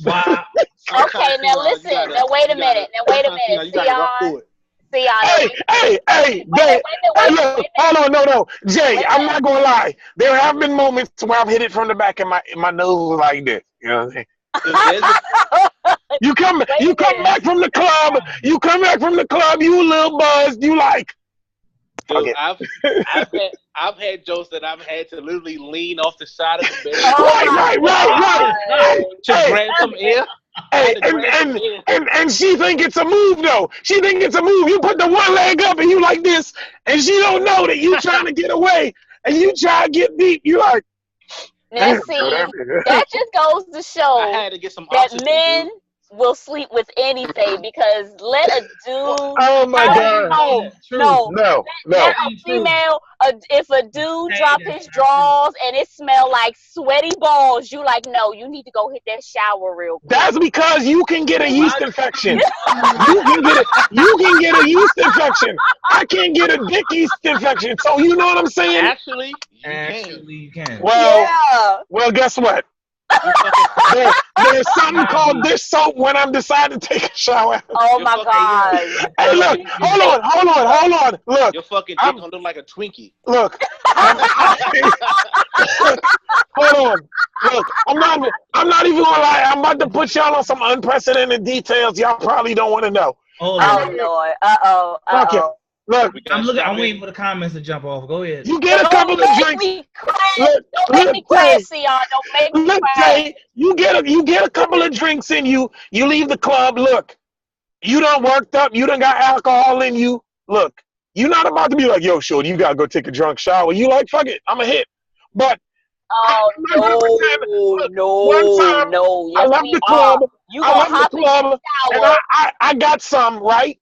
Wow. Okay, now listen. Now wait a minute. Hey, look, hold on, no, Jay, I'm not gonna lie. There have been moments where I've hit it from the back and my nose like this. You know what I'm saying? You come back from the club. You a little buzzed. You like. Dude, okay. I've had jokes that I've had to literally lean off the side of the bed. Right. To grab some air. Hey, and she think it's a move though. She think it's a move. You put the one leg up and you like this, and she don't know that you trying to get away, and you try to get deep. You like. Now see, that just goes to show I had to get some that oxygen, men will sleep with anything because let a dude. Oh my God! No. Female, if a dude drop his drawers and it smell like sweaty balls, you like, no, you need to go hit that shower real quick. That's because you can get a yeast infection. You can get a yeast infection. I can't get a dick yeast infection. So you know what I'm saying? Actually, you can. Well, guess what? There's something called dish soap when I'm deciding to take a shower. Oh my God. Hey, look, hold on. Look, Your fucking dick gonna look like a Twinkie. look. Hold on. Look, I'm not even gonna lie. I'm about to put y'all on some unprecedented details y'all probably don't want to know. Hold Oh on. Lord. Okay. Look, I'm waiting for the comments to jump off. Go ahead. you get a couple of drinks. Don't make me crash, Sion. Don't make me Look, crash. Tay, you get a couple of drinks in you. You leave the club. Look, you done worked up. You done got alcohol in you. Look, you're not about to be like, yo, shorty, you gotta go take a drunk shower. You like, fuck it, I'm a hit. But Oh one time, no. Yes, I left the club. And I got some, right?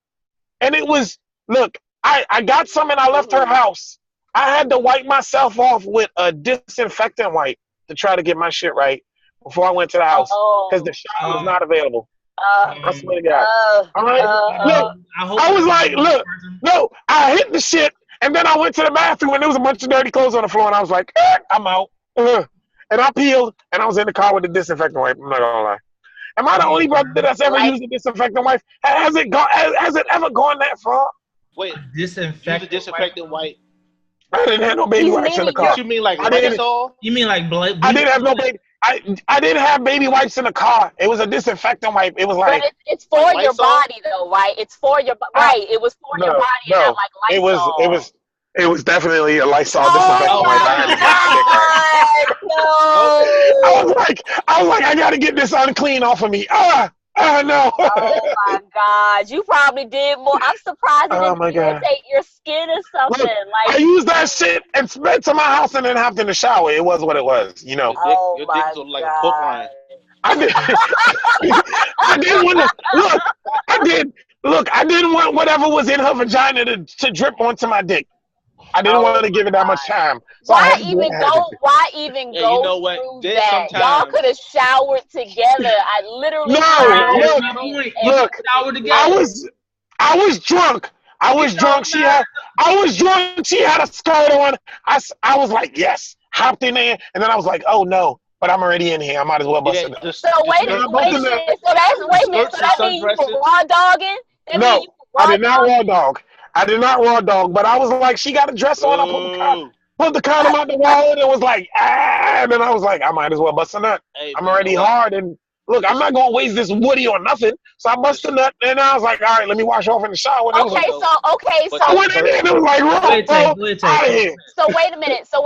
And it was, look, I got some and I left her house. I had to wipe myself off with a disinfectant wipe to try to get my shit right before I went to the house because the shower was not available. I swear to God. All right? Look, I was like, look, no, I hit the shit and then I went to the bathroom and there was a bunch of dirty clothes on the floor and I was like, I'm out. And I peeled and I was in the car with the disinfectant wipe. I'm not gonna lie. Am I the only brother that's ever used a disinfectant wipe? Has it ever gone that far? Wait, disinfectant wipe. I didn't have no baby wipes in the car. What you mean like Lysol? You mean like blood? I didn't have no baby. I didn't have baby wipes in the car. It was a disinfectant wipe. It was like. But it's for your body though, right? It's for your right. It was for your body, and not like Lysol. It was definitely a Lysol disinfectant wipe. No. I was like, I gotta get this unclean off of me. No. Oh my God, you probably did more. I'm surprised it didn't irritate your skin or something. Look, I used that shit and spent to my house and then hopped in the shower. It was what it was, you know. Your dick was like a hook line. I didn't want to look. I didn't want whatever was in her vagina to drip onto my dick. I didn't want to give it that much time. So Why even go you know what? Through that? Y'all could have showered together. I literally look. I was drunk. She had a skirt on. I was like, yes. Hopped in there, and then I was like, oh no. But I'm already in here. I might as well bust it. So wait a minute. So that means you were raw dogging? No, I did not raw dog. But I was like, she got a dress on. I pulled the condom out the wallet and was like, and then I was like, I might as well bust a nut. I'm already hard. And look, I'm not going to waste this woody on nothing. So I bust a nut. And I was like, all right, let me wash off in the shower. So I went in there and it was like, out of here. So wait a minute. So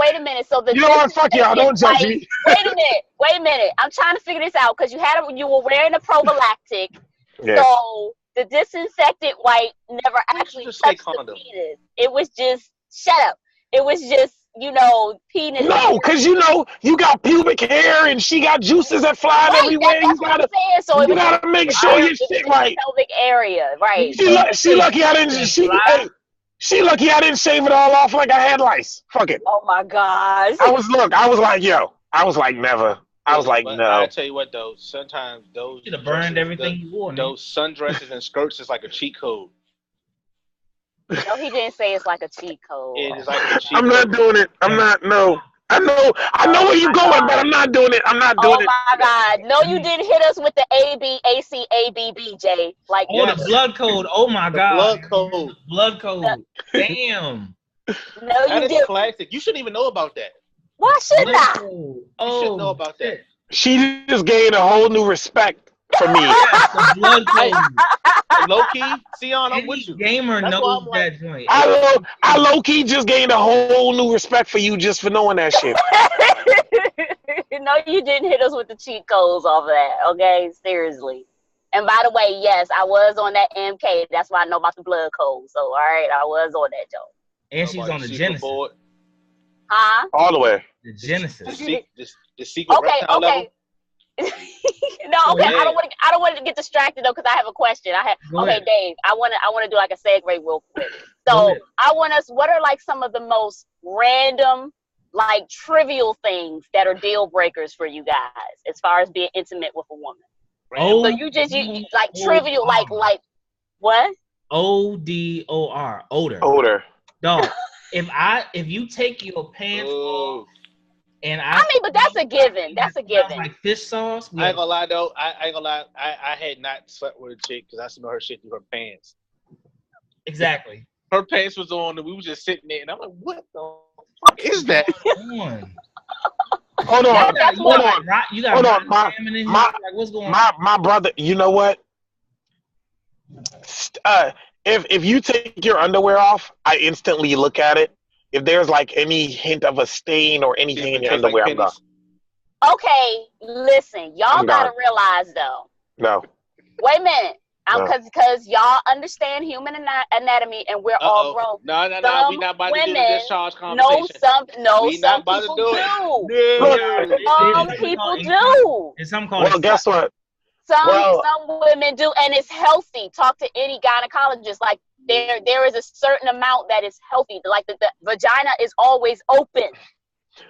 the you know what? Fuck y'all. Don't judge me. Wait a minute. I'm trying to figure this out because you were wearing a prophylactic. Yes. So the disinfectant wipe never actually touched the penis. It was just, shut up. It was just, penis. No, because you got pubic hair and she got juices that fly everywhere. That's what I'm saying. So you gotta make sure your shit right. Pelvic area, right? She lucky I didn't. She lucky I didn't shave it all off like I had lice. Fuck it. Oh my gosh. I was like never. I was like, no. I tell you what though, sometimes those should have burned everything you wore. Those sundresses and skirts is like a cheat code. No, he didn't say it's like a cheat code. It is like a cheat I'm not doing it. I'm not. No. I know where you're going, but I'm not doing it. I'm not doing it. Oh my God! No, you didn't hit us with the ABACABB, Jay. Like the blood code. Oh my God! Blood code. Damn. No, that is classic. You shouldn't even know about that. Why should I? You should know about that. She just gained a whole new respect for me. The blood code. Low key, Sion, I'm with you. Gamer knows that joint. I low key just gained a whole new respect for you just for knowing that shit. No, you didn't hit us with the cheat codes off of that. Okay, seriously. And by the way, yes, I was on that MK. That's why I know about the blood code. So all right, I was on that joke. And she's on the Genesis. Board. Huh? All the way. The Genesis. The secret reptile level. No, okay. I don't want to get distracted though, because I have a question. Dave. I want to do like a segue real quick. So what are like some of the most random, like trivial things that are deal breakers for you guys as far as being intimate with a woman? Oh, so you like trivial, like what? ODOR, odor. Odor. Dog. If you take your pants off And I mean, but that's a given. That's a given. Like fish sauce. I ain't gonna lie though. I ain't gonna lie. I had not slept with a chick because I smell her shit through her pants. Exactly. Her pants was on, and we was just sitting there, and I'm like, "What the fuck is that?" Hold on. You got what's going on? My brother. You know what? If you take your underwear off, I instantly look at it. If there's like any hint of a stain or anything in your underwear, I'm gone. Okay, listen, y'all gotta realize though. No. Wait a minute. Because y'all understand human anatomy and we're all grown. No. We not about to do the discharge conversation. Some people do. Some people do. And some call well, guess what? Some women do, and it's healthy. Talk to any gynecologist. Like there is a certain amount that is healthy. Like the vagina is always open.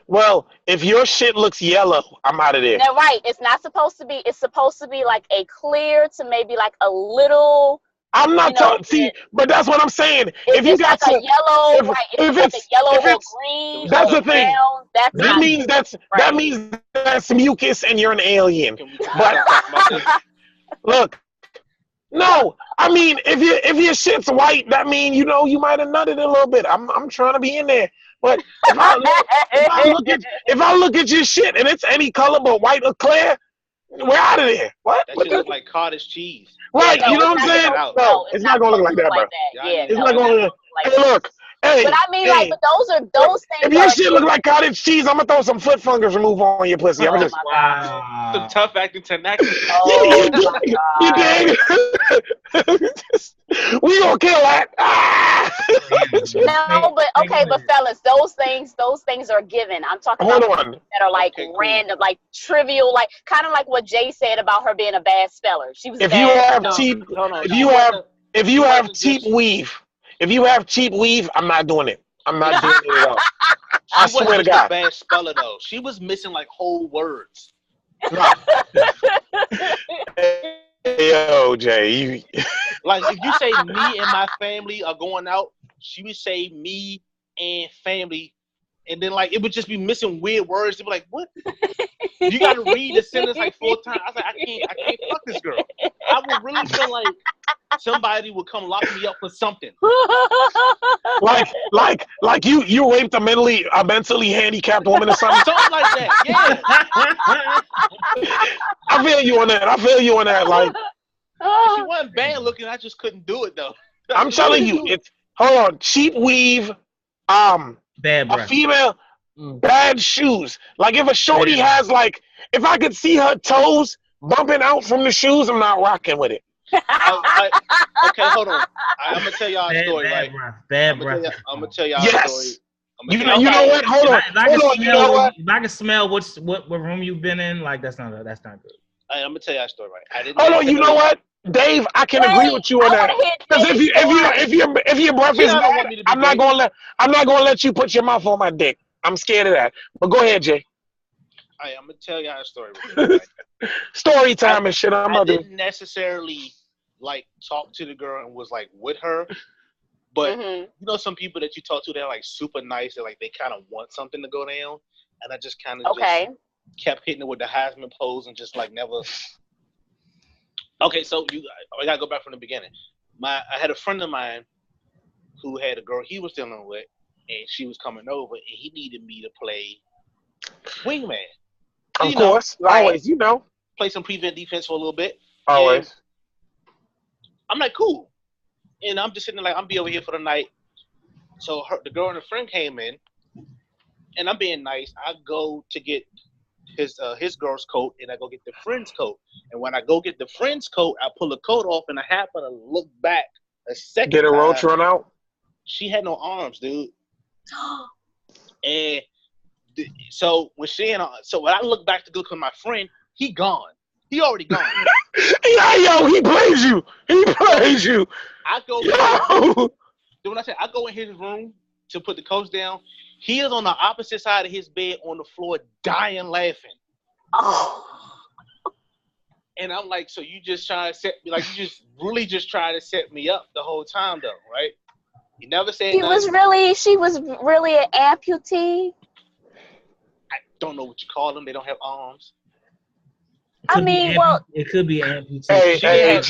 Well, if your shit looks yellow, I'm out of there. No, right. It's not supposed to be. It's supposed to be like a clear to maybe like a little. I'm not talking. See, but that's what I'm saying. If you got like a yellow, if it's like a yellow or green, that's the thing. Brown, that means that's mucus and you're an alien. But look, no. I mean, if your shit's white, that means you might have nutted a little bit. I'm trying to be in there. But if I look at your shit and it's any color but white or clear, we're out of there. What? That shit look like cottage cheese. Right, you know what I'm saying? No, it's not gonna look like that, bro. It's not gonna look like that. Hey, look. Hey, but I mean, but those things. If your shit look like cottage cheese, I'm gonna throw some foot fungus removal on your pussy. I'm just some tough acting tenacity. You dig? We gonna kill that. No, but okay, but fellas, those things are given. I'm talking about things that are like random, like trivial, like kind of like what Jay said about her being a bad speller. She was. If you have cheap weave, I'm not doing it. I'm not doing it at all. I swear to God. A bad speller though. She was missing like whole words. No. Yo, Jay, like if you say me and my family are going out, she would say me and family, and then like it would just be missing weird words. They'd be like, "What?" You got to read the sentence like 4 times. I was like, I can't fuck this girl. I would really feel like somebody would come lock me up for something. like you raped a mentally handicapped woman or something. Something like that. Yeah. I feel you on that. Like, if she wasn't bad looking, I just couldn't do it though. I'm telling you, hold on, cheap weave, bad breath. A female. Bad shoes. Like if a shorty has like, if I could see her toes bumping out from the shoes, I'm not rocking with it. Okay, hold on. I'm gonna tell y'all a story, right? Bad breath. I'm gonna tell y'all a story. You know what? Hold on. You know what? If I can smell what room you've been in, like that's not good. I'm gonna tell y'all a story, right? Hold on. You know what? Dave, I can agree with you on that. Because if your breath is bad, I'm not gonna let you put your mouth on my dick. I'm scared of that. But go ahead, Jay. I'm gonna tell y'all a story. Right? Story time and shit. I didn't necessarily like talk to the girl and was like with her, but you know some people that you talk to, they're like super nice. They're like they kind of want something to go down, and I just kind of just kept hitting it with the Heisman pose and just like never. Okay, so I gotta go back from the beginning. I had a friend of mine who had a girl he was dealing with. And she was coming over, and he needed me to play wingman. Of course, always, play some prevent defense for a little bit. Always. And I'm like, cool. And I'm just sitting there like, I'm be over here for the night. So the girl and her friend came in, and I'm being nice. I go to get his girl's coat, and I go get the friend's coat. And when I go get the friend's coat, I pull the coat off, and I happen to look back a second. Get a roach run out? She had no arms, dude. And so when when I look back to look at my friend, he gone. He already gone. Yo, he plays you. I go. Yo. When I say I go in his room to put the coats down, he is on the opposite side of his bed on the floor, dying laughing. Oh. And I'm like, so you just trying to set me like you just really just try to set me up the whole time though, right? You never said she was really an amputee. don't know what you call them. They don't have arms. I mean, well, it could be amputated. Hey,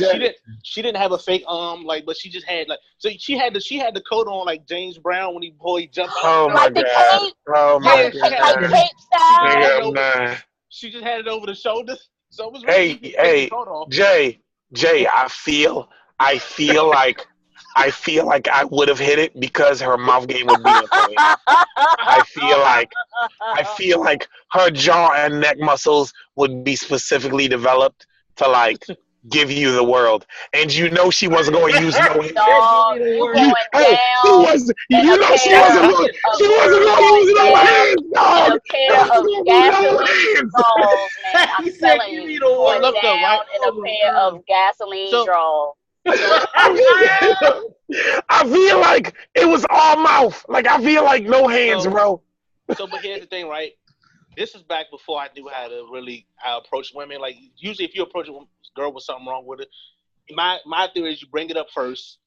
She didn't have a fake arm, like, but she just had like. So she had the coat on like James Brown when he jumped out. Oh my like the God. cape, Oh my like God. cape style. Nigga, man. She just had it over the shoulders, so it was Hey, really easy to take the coat off. Jay, I feel like I would have hit it because her mouth game would be on point. I feel like her jaw and neck muscles would be specifically developed to like give you the world, and you know she wasn't going to use no hands. Dog, you going Hey, she down was. in You a know she pair wasn't. of She wasn't going to use no hands, in dog. a pair of gasoline draws, man. I'm He said, telling "Give you, me you the going world." Look, though, down right? in a pair of gasoline draws. I feel like it was all mouth. Like I feel like no hands, bro. So, but here's the thing, right? This is back before I knew how to approach women. Like usually, if you approach a girl with something wrong with it, my theory is you bring it up first,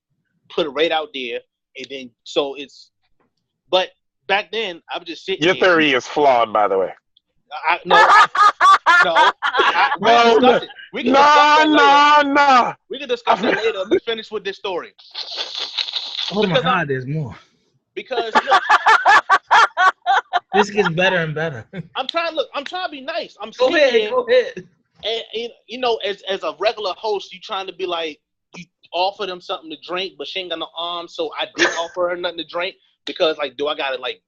put it right out there, and then so it's. But back then, I would just sit. Your theory is flawed, by the way. We can discuss that later. No. We can discuss that later. Let me finish with this story. Oh my God, there's more. Because look, this gets better and better. I'm trying to be nice. Go ahead. And you know, as a regular host, you trying to be like, you offer them something to drink, but she ain't got no arms, so I didn't offer her nothing to drink because like, do I gotta like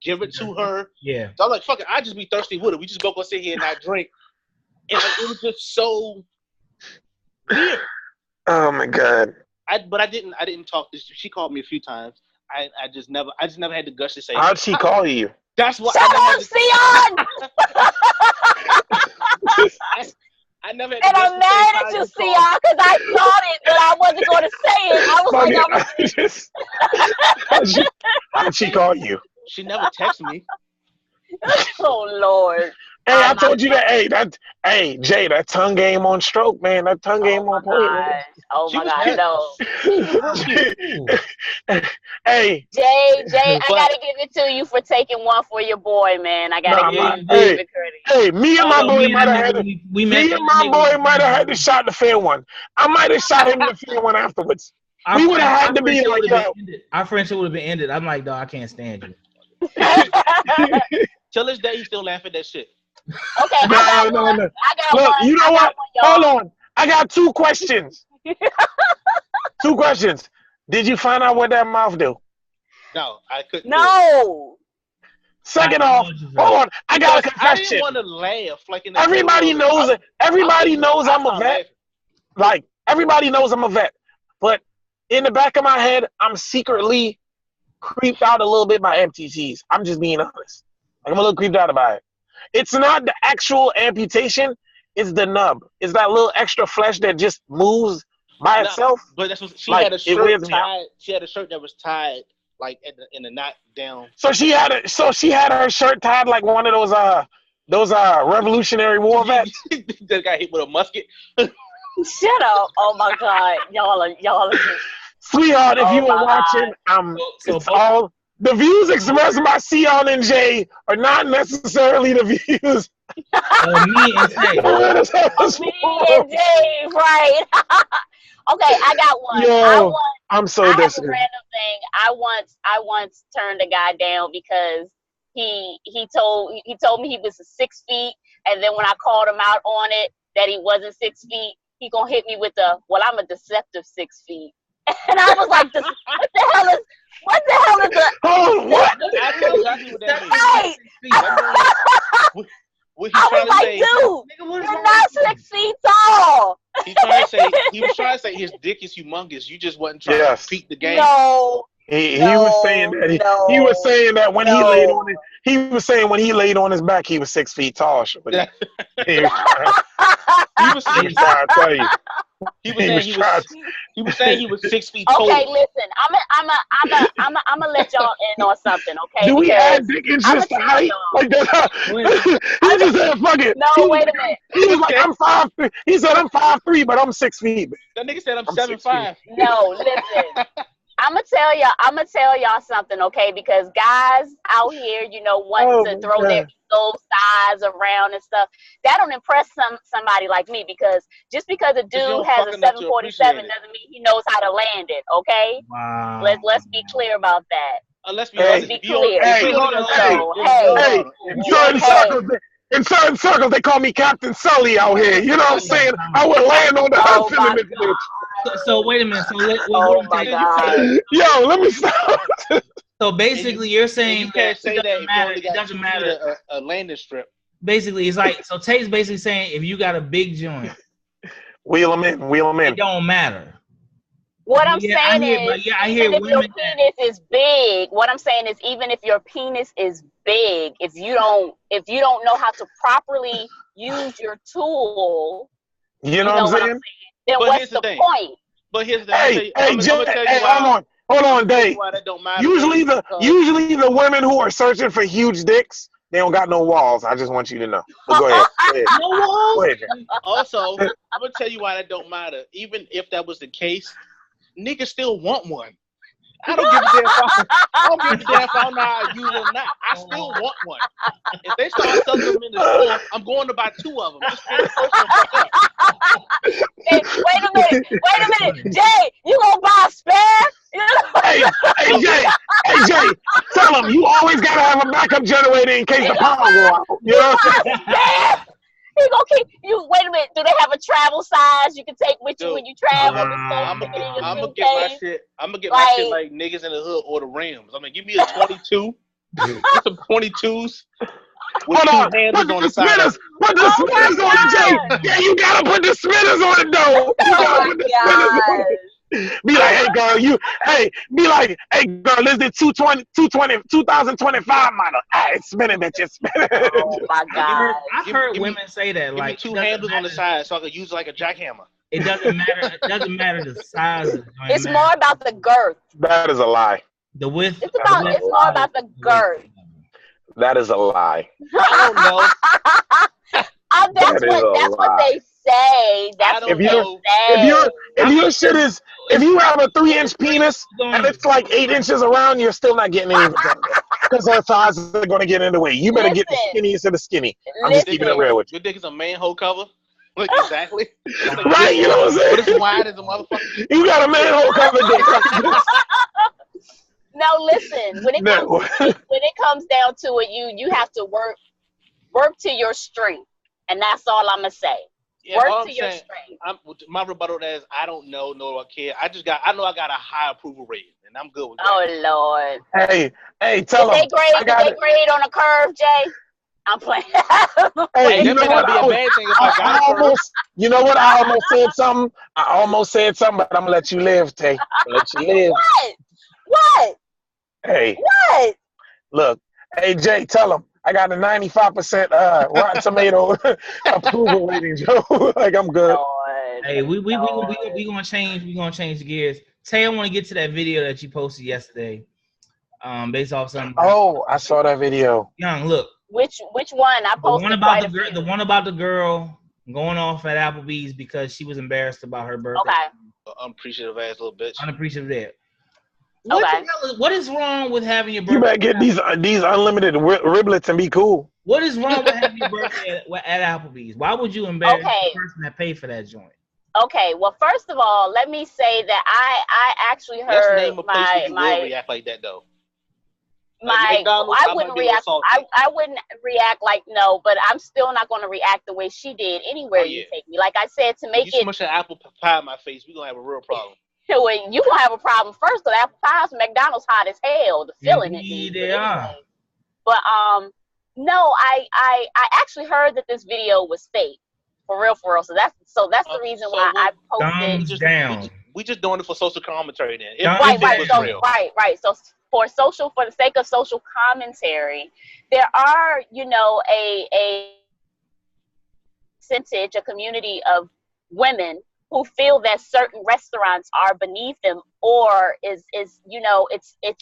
give it to her? Yeah. So I'm like, fuck it, I just be thirsty with it. We just both gonna sit here and not drink. And like, it was just so weird. Oh my God. But I didn't talk this. She called me a few times. I just never had the guts to say. How'd she call you? That's what. Shut up, Sion! I never had And the I'm guts to say mad at you, how Sion, because I thought it, but I wasn't going to say it. I was like, How'd she call you? She never texted me. oh Lord. Hey, I told you that. Hey, Jay, that tongue game on stroke, man. That tongue game on point. Man. Oh my God, no. Hey, Jay, I gotta give it to you for taking one for your boy, man. I gotta give you credit. Hey, me and my boy might have had to shot the fair one. I might have shot him the fair one afterwards. We would have had to be like, yo. Our friendship would have been ended. I'm like, dog, I can't stand you. Till this day, he still laugh at that shit. Okay, I got one. Look, you know what? Hold on. I got 2 questions. 2 questions. Did you find out what that mouth do? No, I couldn't. No. Second off, hold on. I got a confession. I didn't want to laugh. Like in everybody knows it. Everybody knows I'm a vet. Like everybody knows I'm a vet. But in the back of my head, I'm secretly creeped out a little bit by amputees. I'm just being honest. Like, I'm a little creeped out about it. It's not the actual amputation. It's the nub. It's that little extra flesh that just moves by itself. But that's what she like, had a shirt tied. She had a shirt that was tied like in the knot down. So she had her shirt tied like one of those Revolutionary War vets. That got hit with a musket. Shut up! Oh my God, y'all are. Sweetheart, if you are watching, it's all. The views expressed by Sion and Jay are not necessarily the views of me and Jay. Right. Okay, I got one. Yo, I'm so I have a disagreeing. random thing. I once turned a guy down because he told me he was 6 feet, and then when I called him out on it that he wasn't 6 feet, he gonna hit me with I'm a deceptive 6 feet. And I was like, what the hell is that? Oh, what? I know exactly what that means. Right. What I was like, dude, you're not 6 feet tall. He was trying to say his dick is humongous. You just wasn't trying to peek the game. No. He was saying that he was saying that when he laid on it. He was saying when he laid on his back, he was 6 feet tall. But he was trying to tell you. He was saying he was 6 feet tall. Okay, listen, I'm gonna let y'all in on something, okay? Do we add dick inches to height? Like that? He just said, "Fuck it." No, wait a minute. He was like, "I'm 5'3". He said, "I'm 5'3", but I'm 6 feet." That nigga said I'm 7'5". No, listen. I'm gonna tell y'all something, okay? Because guys out here, wanting to throw their ego size around and stuff, that don't impress somebody like me. Because just because a dude has a 747 doesn't mean he knows how to land it, okay? Wow. Let's be clear about that. Let's be Let's be clear. Hey, in certain circles, they call me Captain Sully out here. You know what I'm saying? I would land on the Hudson in this bitch. So wait a minute. So my God. Yo, let me stop. So basically, you're saying you can't say that if you only it got doesn't matter. a landing strip. Basically, it's like so. Tate's basically saying if you got a big joint, wheel them in. It don't matter. What I'm saying is, even if your penis is big, what I'm saying is, even if your penis is big, if you don't know how to properly use your tool, you know what I'm saying? Then what's the point? But here's the thing. Hold on, Dave. Usually the women who are searching for huge dicks, they don't got no walls. I just want you to know. But go ahead. No walls. Go ahead. Also, I'm gonna tell you why that don't matter. Even if that was the case, niggas still want one. I don't give a damn if I know how to use them or not. I still want one. If they start selling them in the store, I'm going to buy 2 of them. Just pick the first one up. Hey, wait a minute. Jay, you gonna buy a spare? Hey, Jay, tell them you always gotta have a backup generator in case the power go out. You know what I'm saying? He gonna keep you. Wait a minute. Do they have a travel size you can take with you when you travel? I'm gonna get my shit. I'm gonna get my shit like niggas in the hood or the Rams. I'm gonna give me a 22. Get some 22s. With Hold on. Put the spinners on it, Jay. Yeah, you gotta put the spinners on it, though. You gotta put the spinners on it. Be like, hey girl, let's do 2025 model. Hey, spinning, bitch, it's spinning. Oh my God. I've heard women say that. Give like me 2 handles on the side so I can use it like a jackhammer. It doesn't matter. It doesn't matter the size of the joint. It's more about the girth. That is a lie. The width. It's more about the girth. That is a lie. I don't know. That's what they say. That's what they say. If you have a 3-inch penis and it's like 8 inches around, you're still not getting any vagina because our thighs are going to get in the way. You better get the skinniest of the skinny. I'm just keeping it real with you. Your dick is a manhole cover. Like, exactly. Right, you know what I'm saying? But it's wide as a motherfucker. You got a manhole cover dick. Now listen, when it comes down to it, you have to work to your strength, and that's all I'm gonna say. Yeah, work to your strength. My rebuttal is I don't know, nor do I care. I know I got a high approval rating, and I'm good with that. Oh Lord. Hey, tell them. Did they grade on a curve, Jay? I'm playing. Hey, you know what? You know what? I almost said something, but I'm gonna let you live, Tay. Let you live. What? Hey. What? Look. Hey, Jay, tell them. I got a 95% Rotten Tomato approval rating, Joe. Like, I'm good. Hey, we gonna change. We gonna change the gears. Tay, I want to get to that video that you posted yesterday. Based off something. Oh, I saw that video. Young, look. Which one? I posted. The one about the girl going off at Applebee's because she was embarrassed about her birthday. Okay. Unappreciative ass little bitch. Unappreciative there. Okay. What is wrong with having your birthday? You better get these unlimited riblets and be cool. What is wrong with having your birthday at Applebee's? Why would you embarrass the person that paid for that joint? Okay, well, first of all, let me say that I actually heard Let's name a place where you will react like that though. I wouldn't react. I wouldn't react like no, but I'm still not going to react the way she did anywhere you take me. Like I said, to make you smush an apple pie in my face, we're gonna have a real problem. Well, you gonna have a problem first because apple pies from McDonald's hot as hell. The filling it. They are. But no, I actually heard that this video was fake, for real. So that's the reason why I posted. We just doing it for social commentary then. Right. So for the sake of social commentary, there are, a percentage, a community of women who feel that certain restaurants are beneath them, or is it's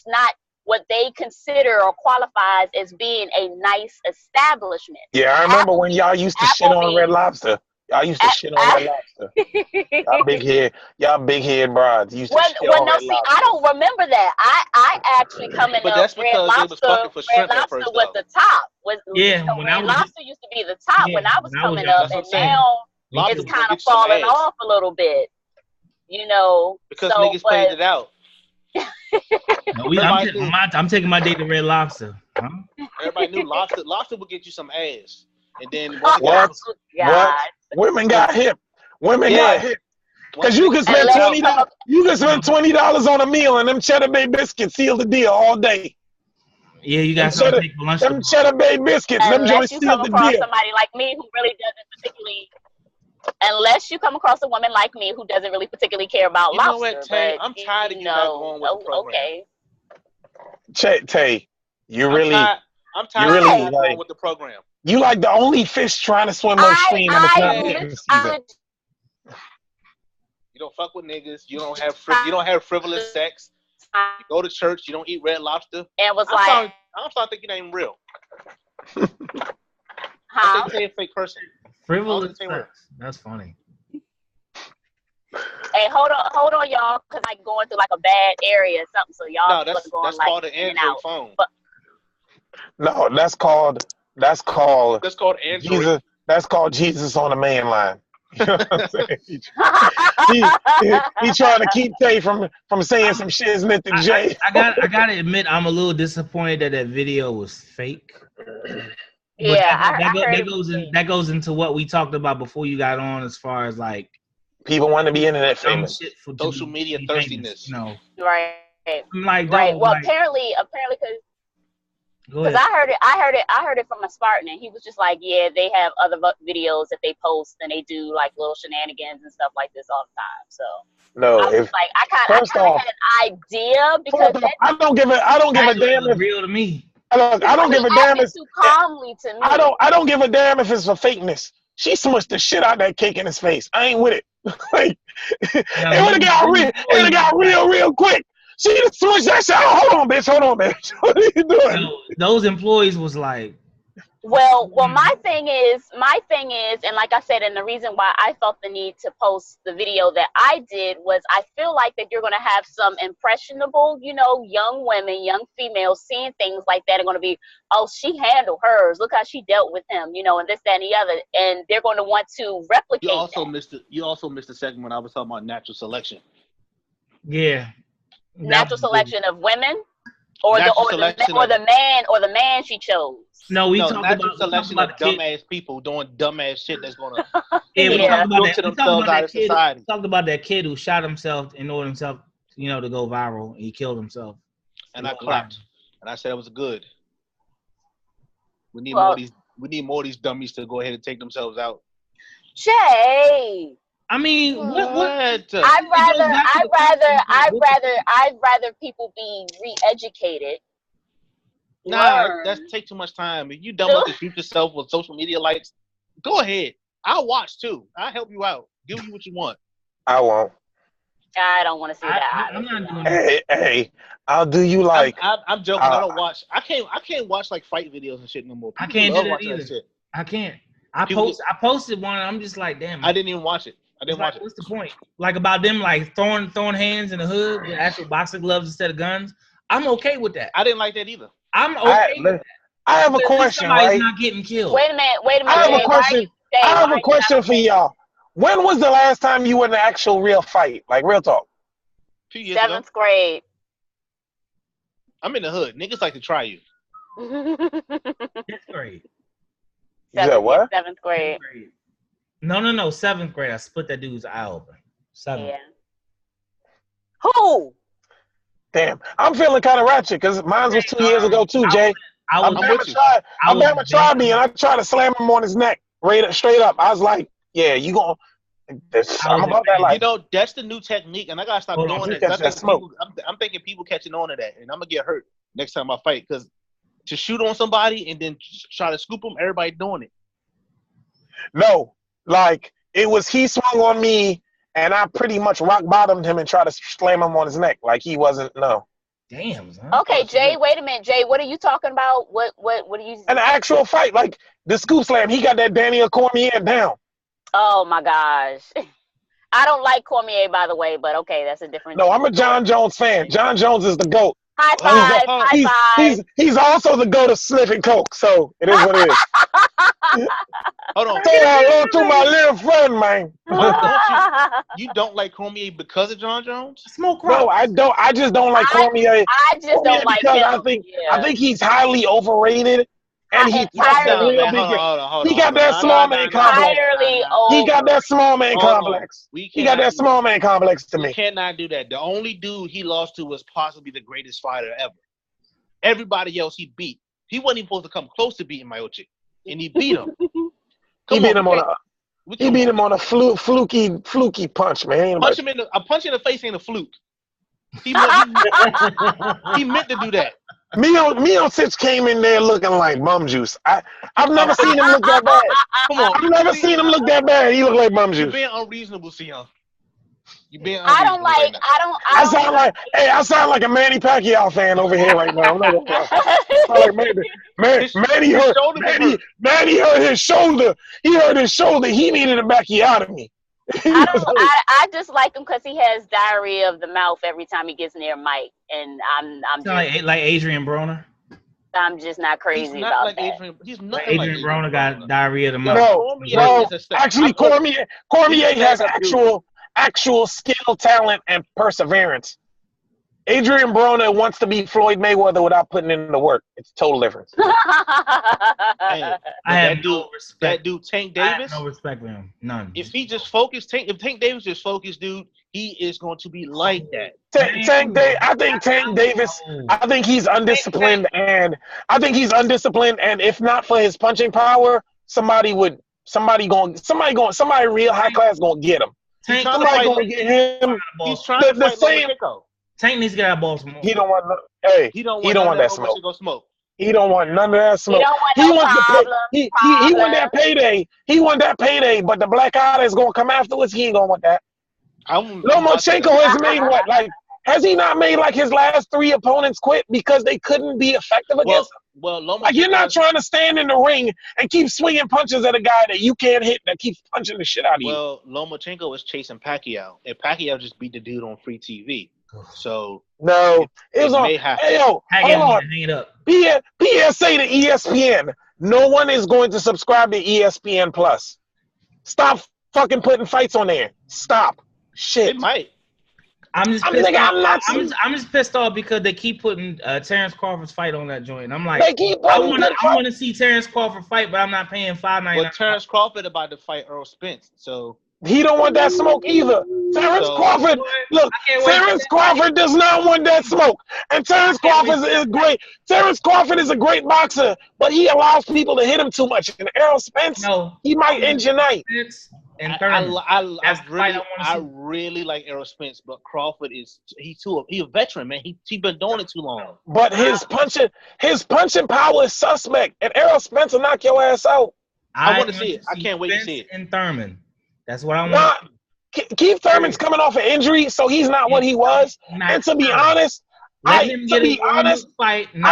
not what they consider or qualifies as being a nice establishment. Yeah, I remember when y'all used to shit on Red Lobster. Y'all used to shit on Red Lobster. Y'all big head broads. Used to Well, shit well, on no, Red see, I Lobster. don't remember that. I actually coming But up, that's because they was fucking for Red shrimp at Lobster first, was though. the top. Yeah, when I Red was Lobster used to be the top when I was coming up, That's what and I'm saying. now Lobster it's was gonna kind get of you some falling ass off a little bit. because So, niggas paid it out. No, Everybody knew. I'm taking my date to Red Lobster. Huh? Everybody knew lobster would get you some ass, and then once oh, again, What? Women got hip. Women got hip. once Cause you can niggas spend paid it out, $20. You can spend $20 on a meal, and them Cheddar Bay biscuits seal the deal all day. Yeah, you got Them something Cheddar, to take for lunch them tomorrow. Cheddar Bay biscuits, them unless joints you seal come the across deal. somebody like me who really doesn't particularly, unless you come across a woman like me who doesn't really particularly care about you know lobster. what, Tay? But I'm tired of you not going with the program. okay. Tay, you I'm really, tired of not going with the program. you like the only fish trying to swim upstream and it's not getting season. You don't fuck with niggas. You don't have frivolous sex. You go to church. You don't eat Red Lobster. And was I'm starting thinking it ain't real. I think Tay a fake person. Frivolous sex. That's funny. Hey, hold on, y'all, because I'm going through like a bad area or something. So y'all, no, that's called an Android phone. But, no, that's called Android. Jesus. That's called Jesus on the main line. You know what I'm saying? he trying to keep Tay from saying some shiznit to Jay. I gotta admit, I'm a little disappointed that video was fake. Yeah, that goes into what we talked about before you got on, as far as like people want to be internet famous, social media thirstiness. Famous, right. I'm like, right. Well, like, apparently, because I heard it from a Spartan, and he was just like, yeah, they have other videos that they post, and they do like little shenanigans and stuff like this all the time. So no, I was like, I kind of had an idea because I don't give a damn if real to me. Look, I don't give a damn if too calmly to me. I don't give a damn if it's for fakeness. She smushed the shit out of that cake in his face. I ain't with it. Like, it would have got real quick. She just smushed that shit. Oh, hold on, bitch. What are you doing? Those employees was like, well, my thing is, and like I said, and the reason why I felt the need to post the video that I did was I feel like that you're going to have some impressionable, young women, young females seeing things like that are going to be, oh, she handled hers. Look how she dealt with him, and this, that, and the other. And they're going to want to replicate You also missed the segment when I was talking about natural selection. Yeah. Natural selection of women? Or the man she chose. No, we talked natural about selection of dumbass people doing dumbass shit that's gonna we talked about to themselves out of society. We talked about that kid who shot himself in order himself, to go viral. He killed himself. And I clapped. And I said it was good. We need more of these dummies to go ahead and take themselves out. Jay. I mean, what? I'd rather people be re-educated. Nah, that takes too much time. If you dumb enough to shoot yourself with social media likes, go ahead. I'll watch too. I'll help you out. Give you what you want. I won't. I don't want to see that. I'm not doing that. Hey, I'll do you like. I'm joking. I don't watch. I can't watch like fight videos and shit no more. I can't do that either. I can't. I posted one. And I'm just like, damn. I didn't even watch it. What's the point? Like about them like throwing hands in the hood with actual boxing gloves instead of guns. I'm okay with that. I didn't like that either. I'm okay with that. I have a question, somebody's not getting killed. Wait a minute. I have a question. I have a question for y'all. When was the last time you were in an actual real fight? Like real talk. 2 years ago. 7th grade. I'm in the hood. Niggas like to try you. 5th grade. What? 7th grade. No. 7th grade. I split that dude's eye open. 7th. Yeah. Who? Damn, I'm feeling kind of ratchet because mine was 2 years ago too, Jay. I'm Bama tried me and I tried to slam him on his neck, straight up. I was like, yeah, you gonna. I'm about that life. That's the new technique, and I gotta stop doing that. I'm thinking people catching on to that, and I'm gonna get hurt next time I fight because to shoot on somebody and then try to scoop them, everybody doing it. No, like it was he swung on me. And I pretty much rock bottomed him and tried to slam him on his neck like he wasn't. No. Damn. Son. Okay, Jay. Wait a minute, Jay. What are you talking about? What are you? An actual fight, like the scoop slam. He got that Daniel Cormier down. Oh my gosh. I don't like Cormier, by the way, but okay, that's a different. No, I'm a John Jones fan. John Jones is the GOAT. High Hold five, on, high five. He's also the GOAT of sniffing coke. So it is what it is. hold on. Say hello to my little friend, man. You don't like Cormier because of John Jones? Smoke rock. No, I don't. I just don't like Cormier. I just Cormier don't like because him. I think he's highly overrated, and he Entirely. he got that small man complex. Entirely He got that small man Hold on. complex. We He got cannot that do small man complex to We me. cannot do that. The only dude he lost to was possibly the greatest fighter ever. Everybody else he beat. He wasn't even supposed to come close to beating Miocic, and he beat him. He beat him on a fluky punch, man. Punch him a punch in the face ain't a fluke. He meant to do that. Miocic came in there looking like bum juice. I've never seen him look that bad. Come on, I've never seen him look that bad. He looked like bum You're juice. being unreasonable, Sion. You're being I unreasonable. don't like. right now. I sound like a Manny Pacquiao fan over here right now. I'm not gonna lie. I sound like Manny hurt his shoulder. He hurt his shoulder. He needed a Bacchiotomy. I just like him because he has diarrhea of the mouth every time he gets near Mike, and I'm just like Adrian Broner. I'm just not crazy He's not about like that. Adrian. He's not Adrian Broner got diarrhea of the mouth. No. Actually, Cormier has actual skill, talent, and perseverance. Adrian Broner wants to be Floyd Mayweather without putting in the work. It's a total difference. Hey, I have no respect. That dude, Tank Davis. I have no respect for him. None. If he just focused, if Tank Davis just focused, dude, he is going to be like that. I think Tank Davis. I think he's undisciplined, and if not for his punching power, somebody real high class gonna get him. Tank, Somebody gonna get him. He's trying to fight Lomachenko. Tank needs to get out of Baltimore. He don't want. He don't want that smoke. He don't want none of that smoke. He want that payday. He want that payday. But the Black Otter is gonna come afterwards. He ain't gonna want that. Lomachenko has made what? Like, has he not made like his last 3 opponents quit because they couldn't be effective against him? Well, like, you're not trying to stand in the ring and keep swinging punches at a guy that you can't hit that keeps punching the shit out of you. Well, Lomachenko was chasing Pacquiao, and Pacquiao just beat the dude on free TV. So no, it was on. Hey, yo, hold on. Hang it up. PSA to ESPN. No one is going to subscribe to ESPN Plus. Stop fucking putting fights on there. Stop. Shit. It might. I'm just pissed off because they keep putting Terrence Crawford's fight on that joint. I'm like, I want to see Terrence Crawford fight, but I'm not paying $5.99. Well, Terrence Crawford about to fight Earl Spence, so he don't want that smoke either. Terrence Crawford does not want that smoke. And Terrence Crawford is great. Terrence Crawford is a great boxer, but he allows people to hit him too much. And Errol Spence, he might end your night. I really like Errol Spence, but Crawford he's a veteran, man. He been doing it too long. But his punching power is suspect, and Errol Spence will knock your ass out. I want to see it. I can't wait to see it. And Thurman, that's what I want. Keith Thurman's coming off an injury, so he's not what he was. And to be honest, I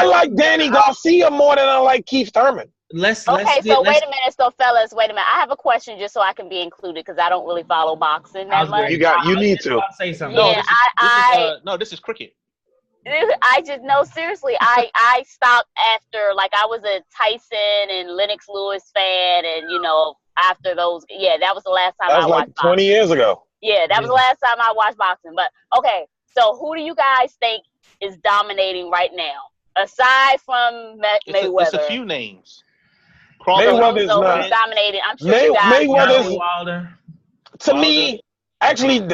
like Danny Garcia more than I like Keith Thurman. Wait a minute. So, fellas, wait a minute. I have a question just so I can be included because I don't really follow boxing that much. You need to say something. No, this is cricket. I just seriously. I stopped after I was a Tyson and Lennox Lewis fan, and after those, that was the last time I watched. 20 years ago. Yeah, that was the last time I watched boxing. But okay, so who do you guys think is dominating right now aside from Mayweather? It's a few names. Mayweather's not dominated. I'm sure Mayweather's Wilder. To me, actually,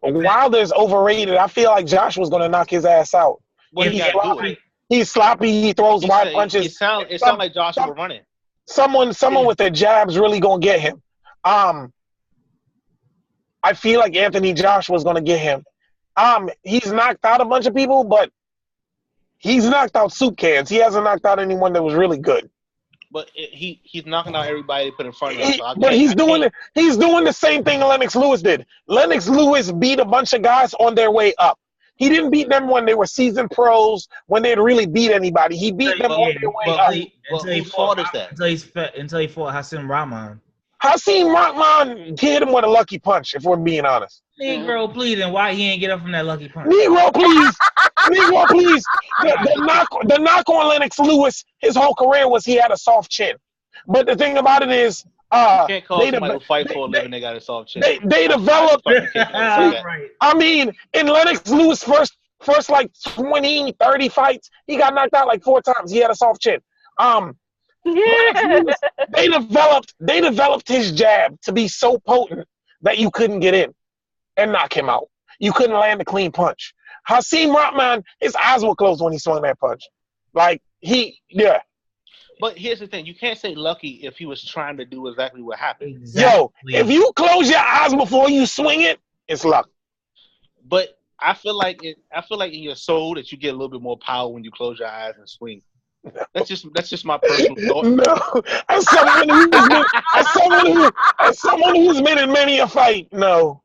Wilder's overrated. I feel like Josh was going to knock his ass out. He's sloppy. He throws wide punches. It sounds like Josh was running. Someone with their jabs really going to get him. I feel like Anthony Josh was going to get him. He's knocked out a bunch of people, but he's knocked out soup cans. He hasn't knocked out anyone that was really good. But he's knocking out everybody put in front of him. But he's doing the same thing Lennox Lewis did. Lennox Lewis beat a bunch of guys on their way up. He didn't beat them when they were seasoned pros, when they'd really beat anybody. He beat them on their way up. Until he fought Hassan Rahman. Hakeem Rockman hit him with a lucky punch, if we're being honest. Negro, please, and why he ain't get up from that lucky punch? Negro, please. Negro, please. The knock on Lennox Lewis, his whole career was he had a soft chin. But the thing about it is, You can't call somebody who fight for a living they got a soft chin. They developed. Right. I mean, in Lennox Lewis' first like 20, 30 fights, he got knocked out like 4 times. He had a soft chin. Lennox Lewis, they developed his jab to be so potent that you couldn't get in and knock him out. You couldn't land a clean punch. Hakeem Rockman, his eyes were closed when he swung that punch. Like yeah. But here's the thing: you can't say lucky if he was trying to do exactly what happened. Exactly. Yo, if you close your eyes before you swing it, it's luck. But I feel like in your soul that you get a little bit more power when you close your eyes and swing. That's just my personal thought. No, as someone who's been in many a fight, no.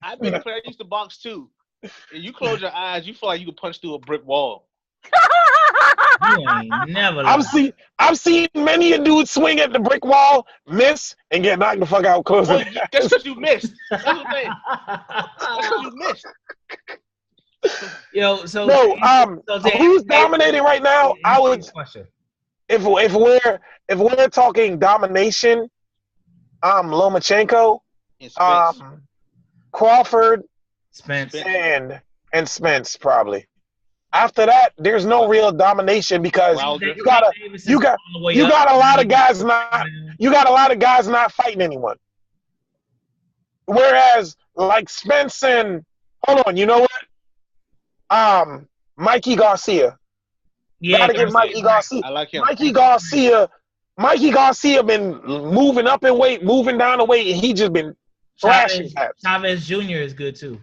I've been a player. I used to box too. And you close your eyes, you feel like you can punch through a brick wall. You ain't never. I've seen many a dude swing at the brick wall, miss, and get knocked the fuck out closing. Well, that's because you missed. That's the thing. That's because you missed. Yo, so who's dominating right now? I would. If we're talking domination, Lomachenko, Crawford, Spence, and Spence probably. After that, there's no real domination because you got a lot of guys not fighting anyone. Whereas like Spence and hold on, you know what? Mikey Garcia. Yeah, gotta give Mikey Garcia. I like him. Mikey Garcia been moving up in weight, moving down in weight, and he just been thrashing. Chavez Jr. is good too.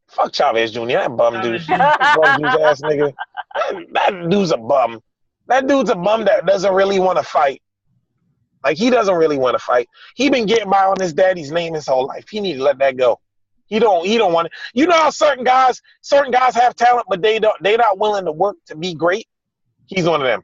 Fuck Chavez Jr. That bum dude. Bum dude ass nigga. That dude's a bum. That dude's a bum that doesn't really want to fight. Like he doesn't really want to fight. He been getting by on his daddy's name his whole life. He need to let that go. He don't want it. You know how certain guys have talent, but they not willing to work to be great. He's one of them.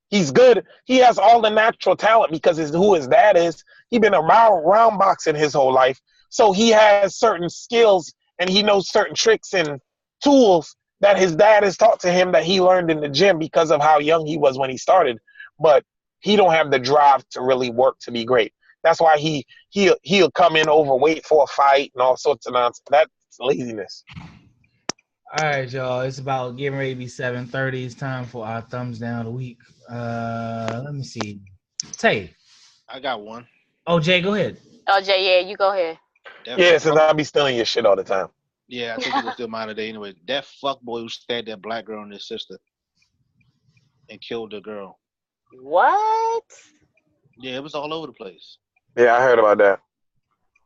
He's good. He has all the natural talent because who his dad is. He been around round boxing his whole life, so he has certain skills and he knows certain tricks and tools that his dad has taught to him that he learned in the gym because of how young he was when he started. But he don't have the drive to really work to be great. That's why he'll come in overweight for a fight and all sorts of nonsense. That's laziness. All right, y'all. It's about getting ready to be 7:30. It's time for our thumbs down of the week. Let me see. Tay. I got one. Oh, Jay, go ahead. Oh, Jay, yeah, you go ahead. Yeah, since I'll be stealing your shit all the time. Yeah, I think it was still mine today anyway. That fuckboy who stabbed that black girl and his sister and killed the girl. What? Yeah, it was all over the place. Yeah, I heard about that.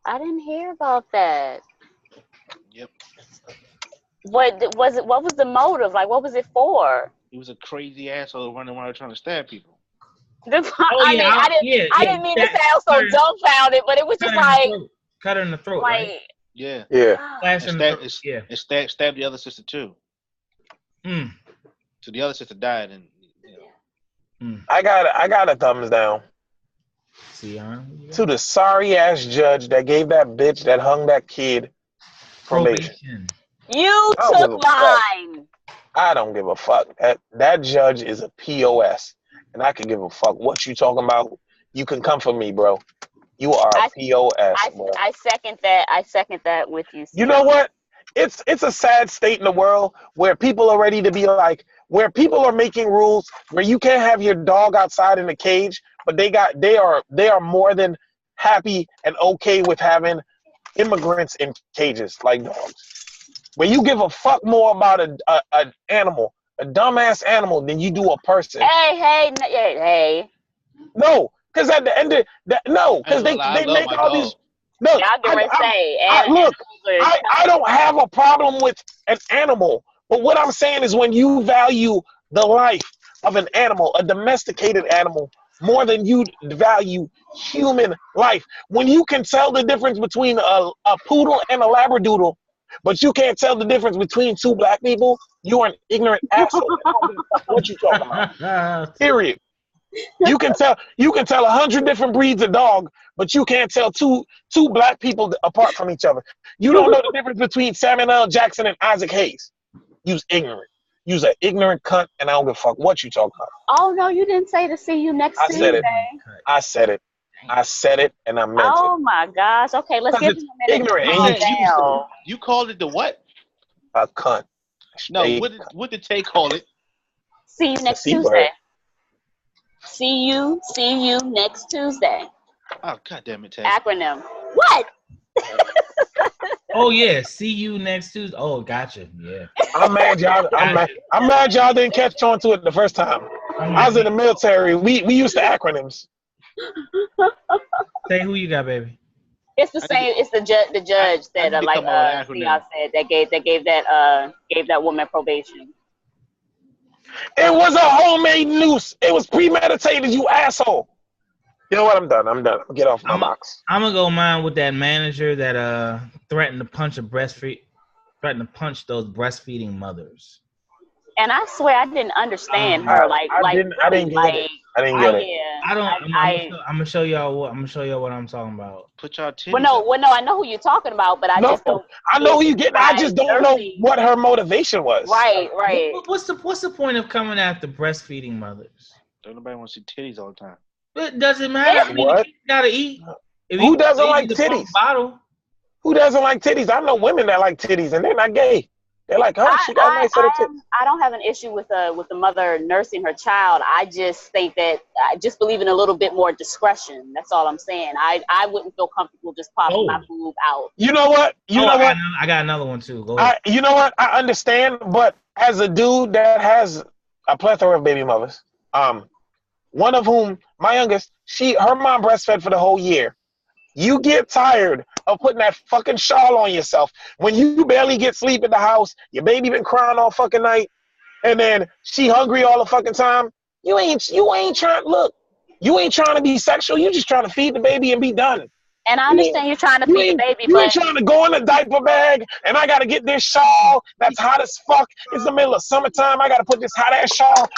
I didn't hear about that. Yep. What was it? What was the motive? Like, what was it for? He was a crazy asshole running around trying to stab people. I didn't mean to sound so dumbfounded, but it was just like cut her in the throat. Like, right? Yeah. Slash in the throat. Yeah. And stabbed the other sister too. So the other sister died, and I got a thumbs down. To the sorry ass judge that gave that bitch that hung that kid probation. You took mine. I don't give a fuck. That judge is a POS, and I can give a fuck what you talking about. You can come for me, bro. You are a POS, bro. I second that. I second that with you. Steve. You know what? It's a sad state in the world where people are ready to be like, where people are making rules where you can't have your dog outside in a cage, but they are more than happy and okay with having immigrants in cages like dogs. Where you give a fuck more about an animal, a dumbass animal, than you do a person. Hey. No, because at the end of that, no, because they make all these. No, I don't have a problem with an animal, but what I'm saying is when you value the life of an animal, a domesticated animal, more than you value human life, when you can tell the difference between a poodle and a labradoodle, but you can't tell the difference between two black people, you are an ignorant asshole. What you talking about? Period. You can tell 100 different breeds of dog, but you can't tell two black people apart from each other. You don't know the difference between Samuel L. Jackson and Isaac Hayes. You's ignorant. You's an ignorant cunt, and I don't give a fuck what you talking about. Oh no, you didn't say to see you next I Tuesday. said it. I said it, and I meant it. Oh my gosh. Okay, let's give him a minute. Ignorant. You called it the what? A cunt. No, what did Tay call it? See you next Tuesday. See you next Tuesday. Oh, God damn it, Tay. Acronym. What? Oh yeah, see you next Tuesday. Oh, gotcha. Yeah. I'm mad y'all didn't catch on to it the first time. I was in the military. We used to acronyms. Say who you got, baby. It's the same. It's the judge that Theon said that gave that woman probation. It was a homemade noose. It was premeditated, you asshole. You know what? I'm done. Get off my box. I'm gonna go mine with that manager that threatened to punch those breastfeeding mothers. And I swear I didn't understand her. I didn't get it. I'm gonna show y'all what I'm talking about. Put y'all titties. Well, no, I know who you're talking about, but I just don't. I know who you get. I just don't know what her motivation was. Right. What's the point of coming after breastfeeding mothers? Don't nobody want to see titties all the time. It doesn't matter. I mean, you gotta eat. Who doesn't like titties? Who doesn't like titties? I know women that like titties, and they're not gay. They're like, oh, she got nice little titties. I don't have an issue with the mother nursing her child. I just think that I just believe in a little bit more discretion. That's all I'm saying. I wouldn't feel comfortable just popping my boob out. You know what? I got another one too. Go ahead. You know what? I understand, but as a dude that has a plethora of baby mothers, one of whom, my youngest, her mom breastfed for the whole year. You get tired of putting that fucking shawl on yourself when you barely get sleep in the house, your baby been crying all fucking night, and then she hungry all the fucking time. You ain't trying to be sexual. You just trying to feed the baby and be done. And I understand you're trying to feed the baby, you ain't trying to go in a diaper bag, and I got to get this shawl that's hot as fuck. It's the middle of summertime. I got to put this hot ass shawl.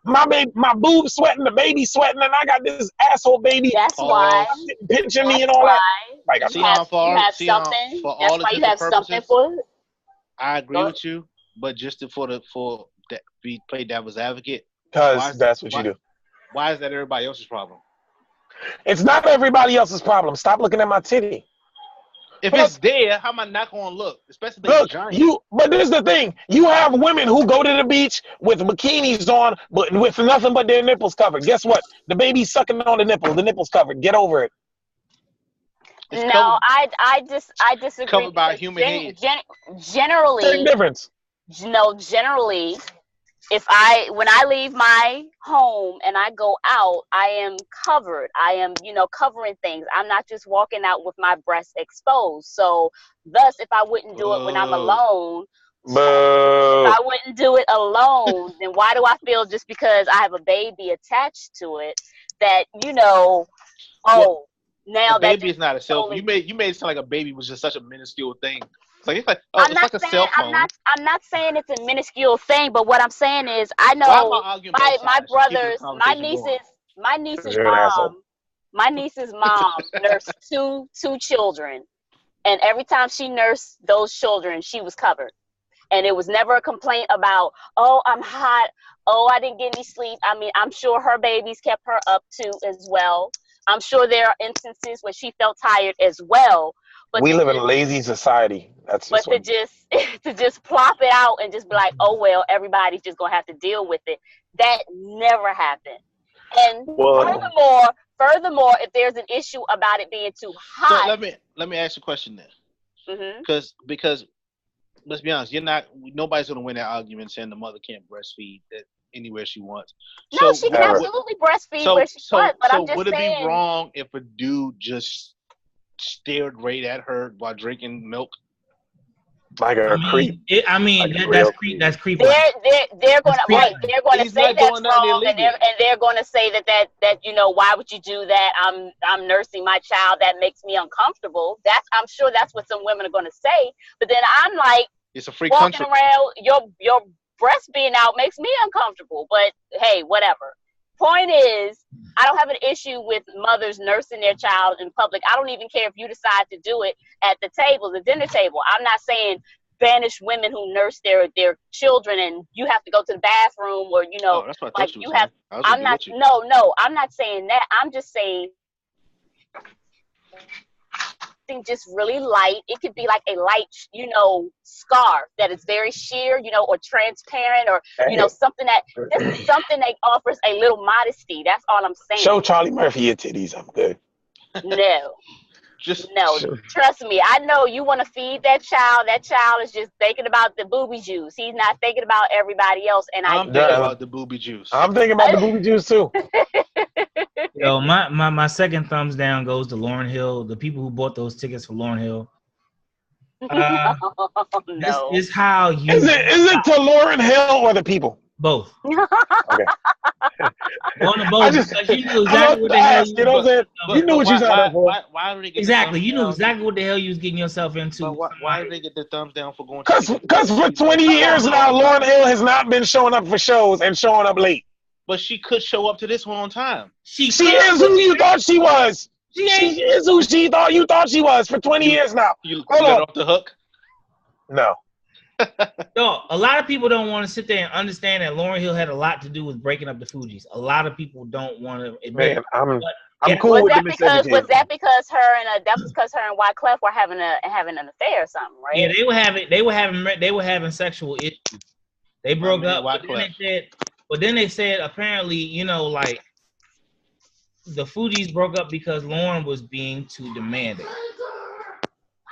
My boob's sweating, the baby sweating, and I got this asshole baby. That's why pinching me and all that. Like, you have something. That's why you have something for it. I agree with you, but just for that we play devil's advocate. Because that's what you do. Why is that everybody else's problem? It's not everybody else's problem. Stop looking at my titty. If it's there, how am I not going to look? Especially the giant. But this is the thing. You have women who go to the beach with bikinis on, but with nothing but their nipples covered. Guess what? The baby's sucking on the nipple. The nipple's covered. Get over it. I disagree. Covered by human hands. Generally, same difference. Generally, when I leave my home and I go out, I am covered. I am, covering things. I'm not just walking out with my breasts exposed. So thus, if I wouldn't do it when I'm alone, if I wouldn't do it alone, then why do I feel just because I have a baby attached to it that, now a baby is not a cell phone. You made it sound like a baby was just such a minuscule thing. It's like a cell phone. I'm not saying it's a minuscule thing, but what I'm saying is I know my brothers, my niece's mom nursed two children, and every time she nursed those children, she was covered, and it was never a complaint about, oh, I'm hot, oh, I didn't get any sleep. I mean, I'm sure her babies kept her up too as well. I'm sure there are instances where she felt tired as well. But we live in a lazy society. To just plop it out and just be like, oh well, everybody's just gonna have to deal with it. That never happened. And furthermore, if there's an issue about it being too hot, so let me ask you a question then. Because let's be honest, nobody's gonna win that argument saying the mother can't breastfeed anywhere she wants. No, she can absolutely breastfeed where she wants. But I'm just saying, would it be wrong if a dude just stared right at her while drinking milk? Like a creep. That's creepy. They're going to say that's wrong, and they're going to say that why would you do that? I'm nursing my child. That makes me uncomfortable. I'm sure that's what some women are going to say. But then I'm like, it's a free walking country. Around your breast being out makes me uncomfortable. But hey, whatever. point is, I don't have an issue with mothers nursing their child in public. I don't even care if you decide to do it at the table, the dinner table. I'm not saying banish women who nurse their children and you have to go to the bathroom or, you know, that's what I like thought you you were have. saying. I'm not. No, I'm not saying that. I'm just saying just really light. It could be like a light, you know, scarf that is very sheer, you know, or transparent, or you know, something that offers a little modesty. That's all I'm saying. Show Charlie Murphy your titties. I'm good. No. Trust me. I know you want to feed that child. That child is just thinking about the booby juice. He's not thinking about everybody else. And I'm thinking about the booby juice. I'm thinking about the booby juice too. Yo, my second thumbs down goes to Lauryn Hill. The people who bought those tickets for Lauryn Hill. No. This is how you. Is it to Lauryn Hill or the people? Both. Okay. One of both. Because you knew exactly what the hell you. You know what I'm saying? You knew what you signed up for. Why did they get exactly? You knew exactly what the hell you was getting yourself into. But why did they get the thumbs down for going? Because for 20 years now, Lauryn Hill has not been showing up for shows and showing up late. But she could show up to this one on time. She is who you thought she was. She is who you thought she was for 20 years now. You got off the hook? No. No, a lot of people don't want to sit there and understand that Lauryn Hill had a lot to do with breaking up the Fugees. A lot of people don't want to admit. Man, I'm cool with the miseducation. Was that because her and Wyclef were having an affair or something, right? Yeah, they were having sexual issues. They broke up. But then they said apparently, you know, like the Fugees broke up because Lauren was being too demanding.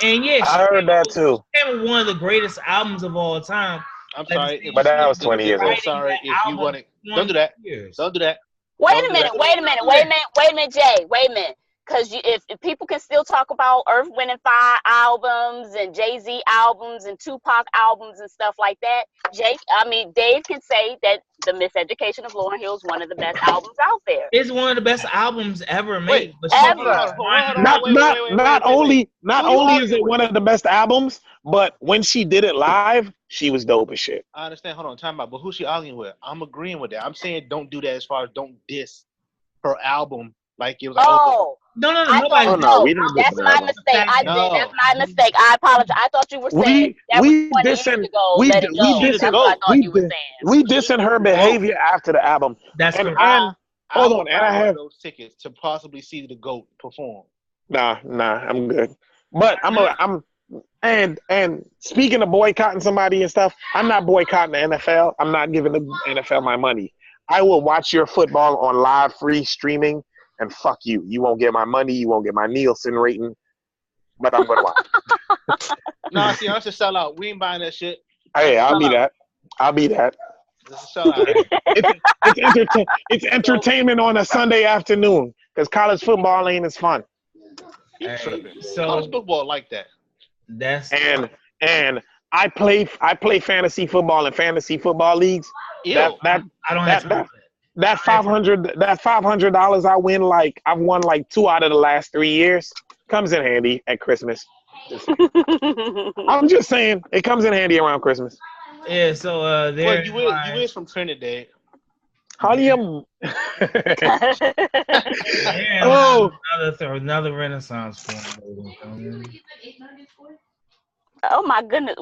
And yeah, I heard that too. She one of the greatest albums of all time. I'm sorry, but that was 20 years ago. I'm sorry if you want it. Don't do that. Don't do that. Wait a minute, Jay. Wait a minute. Because if people can still talk about Earth, Wind and Fire albums and Jay-Z albums and Tupac albums and stuff like that, Dave can say that The Miseducation of Lauryn Hill is one of the best albums out there. It's one of the best albums ever made. Not only is it one of the best albums, but when she did it live, she was dope as shit. I understand. Hold on, time about. But who's she arguing with? I'm agreeing with that. I'm saying don't do that as far as don't diss her album. Like it was. No. That's my mistake. That's my mistake. I apologize. I thought you were saying we dissing her behavior after the album. That's correct. Hold on, and I have those tickets to possibly see the GOAT perform. Nah, I'm good. But and speaking of boycotting somebody and stuff, I'm not boycotting the NFL. I'm not giving the NFL my money. I will watch your football on live free streaming. And fuck you. You won't get my money. You won't get my Nielsen rating. But I'm going to watch. No, see, that's a sellout. We ain't buying that shit. Hey, I'll be that. It's a sellout. It's entertainment on a Sunday afternoon because college football ain't as fun. College football like that. And I play fantasy football in fantasy football leagues. I don't have to. That $500 I win, like I've won like 2 out of the last 3 years, comes in handy at Christmas. I'm just saying it comes in handy around Christmas. Yeah, so you is from Trinidad. How do you? Another Renaissance film. Oh my goodness!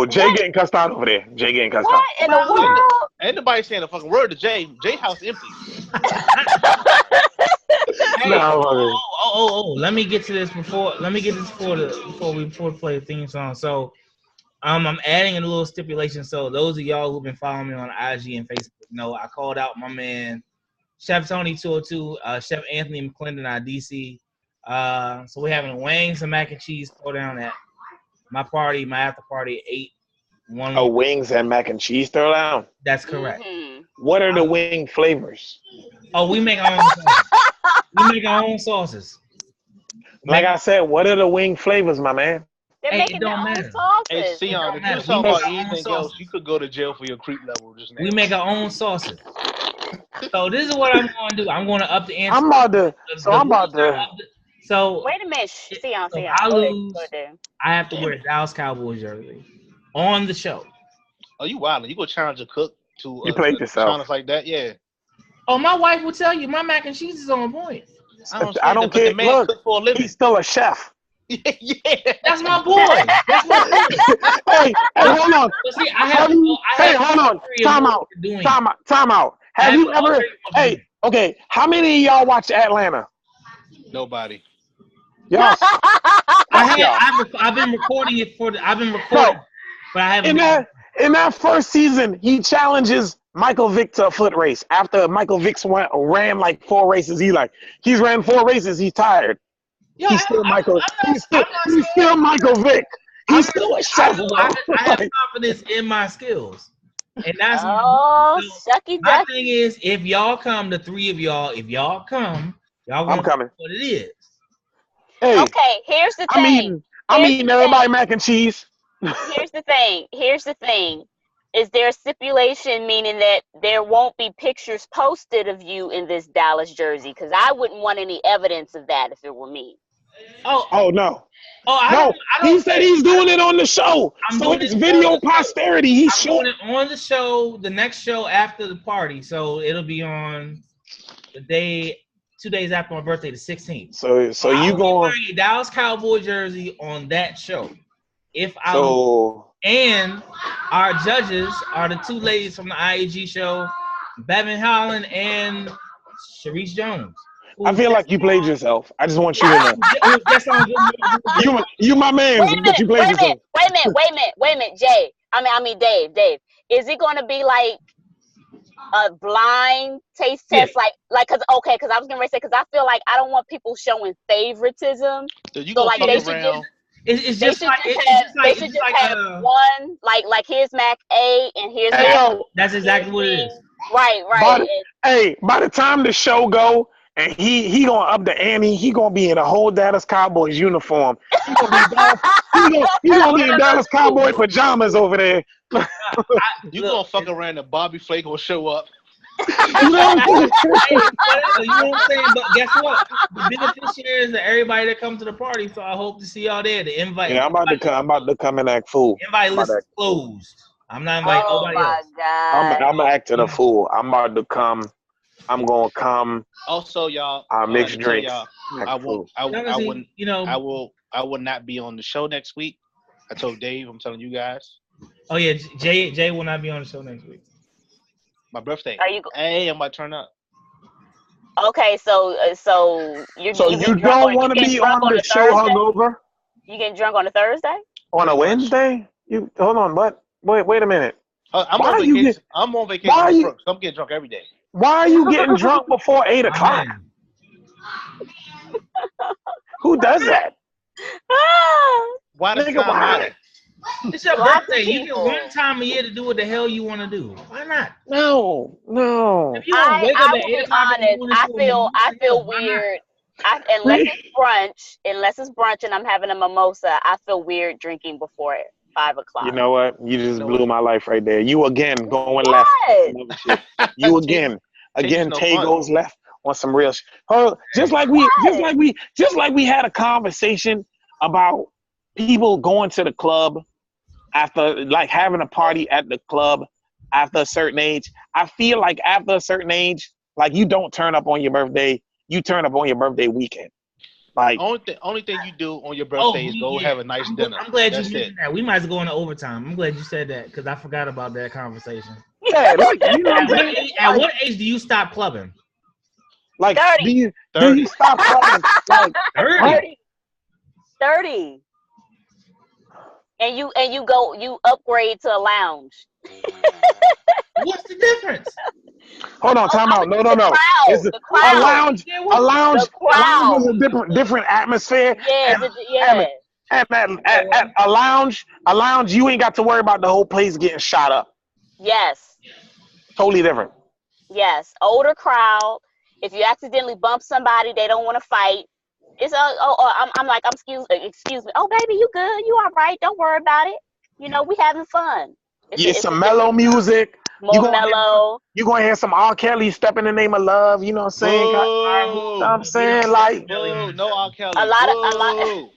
Jay getting cussed out over there. Jay getting cussed out. What in the world? Ain't nobody saying a fucking word to Jay. Jay house empty. Let me get to this before we play the theme song. So, I'm adding a little stipulation. So those of y'all who've been following me on IG and Facebook know I called out my man Chef Tony 202, Chef Anthony McClendon out of DC. So we're having a wings and mac and cheese throw down at my after party at 8. Wings and mac and cheese throw down? That's correct. Mm-hmm. What are the wing flavors? We make our own sauces. We make our own sauces. Like I said, what are the wing flavors, my man? They're making their own sauces. Hey, Sion, if you're talking about anything else, you could go to jail for your creep level just now. We make our own sauces. So this is what I'm going to do. I'm going to up the ante. I'm about to. So wait a minute, Sion. I lose. I have to wear a Dallas Cowboys jersey on the show. Oh, you wild? You go challenge a cook to you played yourself like that? Yeah. Oh, my wife will tell you my mac and cheese is on point. I don't care. The man Look, cook for a living. he's still a chef. Yeah. That's my boy. That's my boy. Hey, hold on. But see, hold on. Time out. Have you ever? Hey, okay. How many of y'all watch Atlanta? Nobody. Y'all. I've been recording it but I haven't. In that first season, he challenges Michael Vick to a foot race. After Michael Vick ran like 4 races, he's ran 4 races. He's tired. Yo, He's still Michael Vick. He's still a chef. I have confidence in my skills, and that's shucky my ducky. thing is if y'all come, the 3 of y'all, if y'all come, y'all I'm coming. What it is. Hey, okay, here's the thing. I'm eating everybody mac and cheese. Here's the thing. Is there a stipulation meaning that there won't be pictures posted of you in this Dallas jersey? Because I wouldn't want any evidence of that if it were me. Oh no. I don't he said he's doing it on the show. So it's video posterity. He's doing it on the show, the next show after the party. So it'll be on the day, 2 days after my birthday, the 16th. So you going wearing a Dallas Cowboy jersey on that show. And our judges are the 2 ladies from the IAG show, Bevan Holland and Sharice Jones. I feel like you played yourself. I just want you to know. you my man, but you played yourself. Wait a minute, Jay. I mean, Dave. Is it going to be like a blind taste test? Like, cause I was gonna say, cause I feel like I don't want people showing favoritism. So you gonna they fuck should around? It's just like have one, like here's Mac A and here's Mac. That's exactly what it is. Right. By the time the show go and he gonna up the ante, he gonna be in a whole Dallas Cowboys uniform. He gonna be in Dallas Cowboy pajamas over there. You gonna fuck around and Bobby Flake will show up. You know what I'm saying? But guess what? The beneficiaries are everybody that comes to the party, so I hope to see y'all there. The invite. Yeah, I'm about to come and act fool. Invite list is closed. I'm not inviting nobody else. God. I'm acting a fool. I'm about to come. I'm gonna come. Also, y'all, I'll mix drinks. I will not be on the show next week. I told Dave. I'm telling you guys. Oh yeah, Jay will not be on the show next week. My birthday. Hey, I'm about to turn up. Okay, so you don't want to be on the show hungover? You getting drunk on a Thursday? On a Wednesday? You hold on, but wait a minute. I'm on vacation. I'm on vacation. I'm getting drunk every day. Why are you getting drunk before 8 o'clock? Who does that? Why does it matter? It's your birthday. You get one time a year to do what the hell you want to do. Why not? No. If you want to wake up at 8 o'clock, I feel weird. Unless it's brunch and I'm having a mimosa, I feel weird drinking before 5 o'clock. You know what? You just blew my life right there. You again going left. You again. Tay goes left on some real shit. Just like we had a conversation about people going to the club after, like, having a party at the club after a certain age. I feel like after a certain age, like, you don't turn up on your birthday. You turn up on your birthday weekend. Like, only thing you do on your birthday is go have a nice dinner. I'm glad you mentioned that. We might as well go into overtime. I'm glad you said that because I forgot about that conversation. Yeah, like, you know what I'm saying? At what age do you stop clubbing? Like, 30. Do you stop clubbing? Like, 30. And you upgrade to a lounge. What's the difference? Hold on, time out. No. The crowd. A lounge is a different atmosphere. Yeah. At a lounge, you ain't got to worry about the whole place getting shot up. Yes. Totally different. Yes. Older crowd. If you accidentally bump somebody, they don't want to fight. It's I'm like, excuse me. Oh, baby, you good? You all right? Don't worry about it. You know, we having fun. It's some mellow music. More mellow. You're going to hear some R. Kelly, Step in the Name of Love. You know what I'm saying? Like, no R. Kelly. A lot.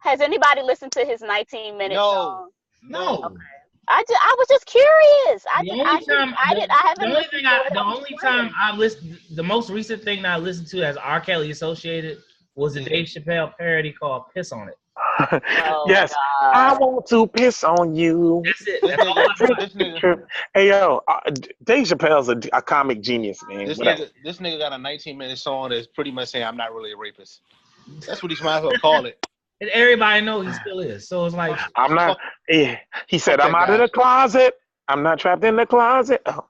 Has anybody listened to his 19-minute song? No. Okay. I was just curious. I The only time I listened, the most recent thing that I listened to as R. Kelly associated was the Dave Chappelle parody called "Piss on It." Oh Yes, God. I want to piss on you. That's it. This That's all I nigga, got. this nigga, Hey yo, Dave Chappelle's a comic genius, man. this Whatever. nigga, this nigga got a 19-minute song that's pretty much saying I'm not really a rapist. That's what he might as well call it. And everybody knows he still is. So it's like I'm not. He said, Fuck I'm that out of guy. the closet. I'm not trapped in the closet. Oh,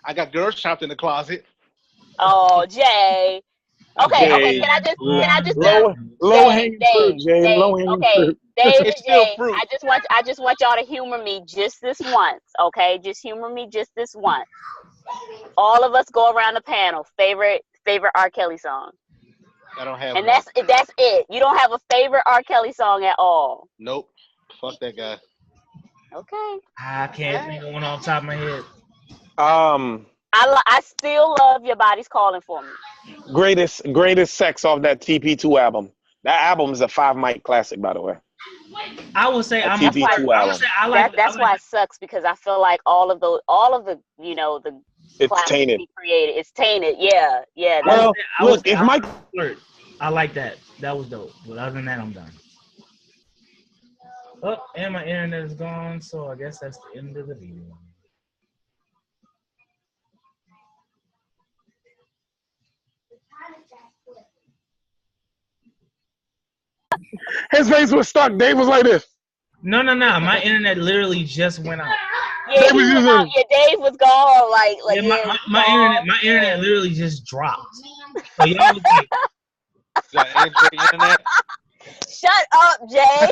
I got girls trapped in the closet. Oh, Jay. Okay, Jay. can I just Low hanging fruit, Jay. Low hanging okay, fruit. Dave It's and still Jay, fruit. I just want y'all to humor me just this once, okay? Just humor me just this once. All of us go around the panel. Favorite R. Kelly song. I don't have And one. that's it. You don't have a favorite R. Kelly song at all. Nope. Fuck that guy. Okay. I can't think of one off the top of my head. I still love Your Body's Calling for Me. Greatest sex off that TP2 album. That album is a 5 mic classic, by the way. I would say I'm TP2 album. That's why it sucks, because I feel like all of the you know, the It's classics tainted. he created. It's tainted. Yeah. Well, I would look, say if I'm Mike, Flirt. I like that. That was dope. But other than that, I'm done. Oh, and my internet is gone, so I guess that's the end of the video. his face was stuck. Dave was like this. No. My internet literally just went out. Yeah, he was out. Yeah, Dave was gone. Like Yeah, my internet literally just dropped. So y'all was like, Got Android internet. Shut up, Jay.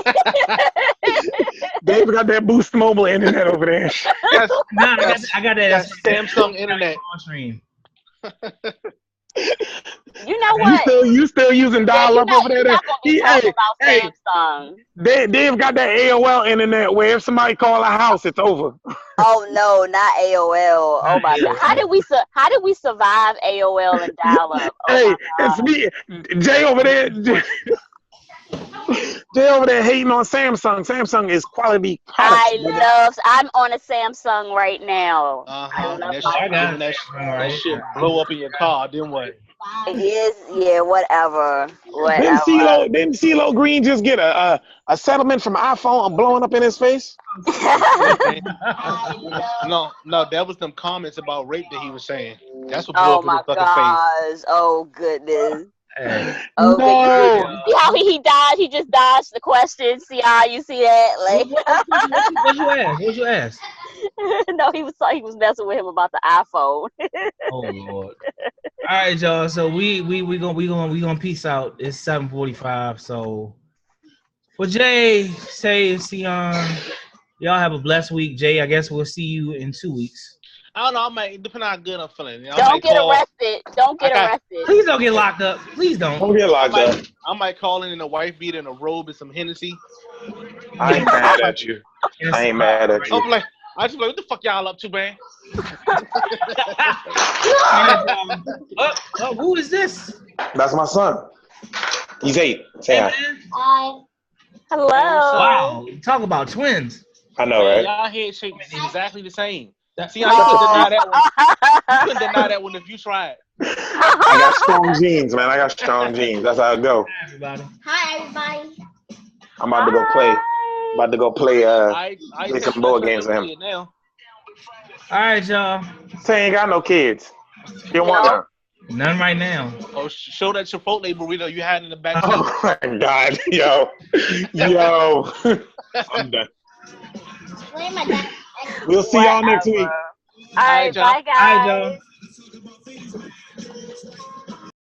Dave got that Boost Mobile internet over there. nah, I got that That's Samsung internet. Stream. You know what? You still using dial up over there? You're not gonna be talking about Samsung. Dave got that AOL internet where if somebody call a house, it's over. Oh no, not AOL. Oh my God. How did we survive AOL and dial up? Oh, Hey, it's me, Jay over there. Jay over there hating on Samsung. Samsung is quality products. I'm on a Samsung right now. Uh-huh. That shit blow up in your car. Then what? It is, yeah, whatever. Didn't CeeLo Green just get a settlement from iPhone blowing up in his face? No, that was them comments about rape that he was saying. That's what blew up in his fucking face. Oh goodness. Hey. No. See how he died? He just dodged the question. See how you see that? Like, What'd you ask? No, he was messing with him about the iPhone. Oh Lord. All right, y'all. So we gonna peace out. It's 7:45. So for Jay, say Sion, y'all have a blessed week. Jay, I guess we'll see you in 2 weeks. I don't know. I might depend on how good I'm feeling. Don't get arrested. Please don't get locked up. Please don't. Don't get locked up. I might call in a wife beater and a robe and some Hennessy. I ain't mad at you. I ain't mad at you. I'm like, I just like, what the fuck y'all up to, man? Who is this? That's my son. He's 8. Say hi. Hi. Hello. Wow. Talk about twins. I know, right? Y'all head shape is exactly the same. See how you couldn't deny that one. You couldn't deny that one if you tried. I got strong genes, man. I got strong genes. That's how it go. Hi, everybody. Hi, everybody. I'm about to go play. Play some board games with him. Now. All right, y'all. Say ain't got no kids. You don't want none. None right now. Oh, show that Chipotle burrito you had in the back. Oh my God, yo. I'm done. Where my dad? We'll see y'all next week. All right, bye, guys. All right, y'all.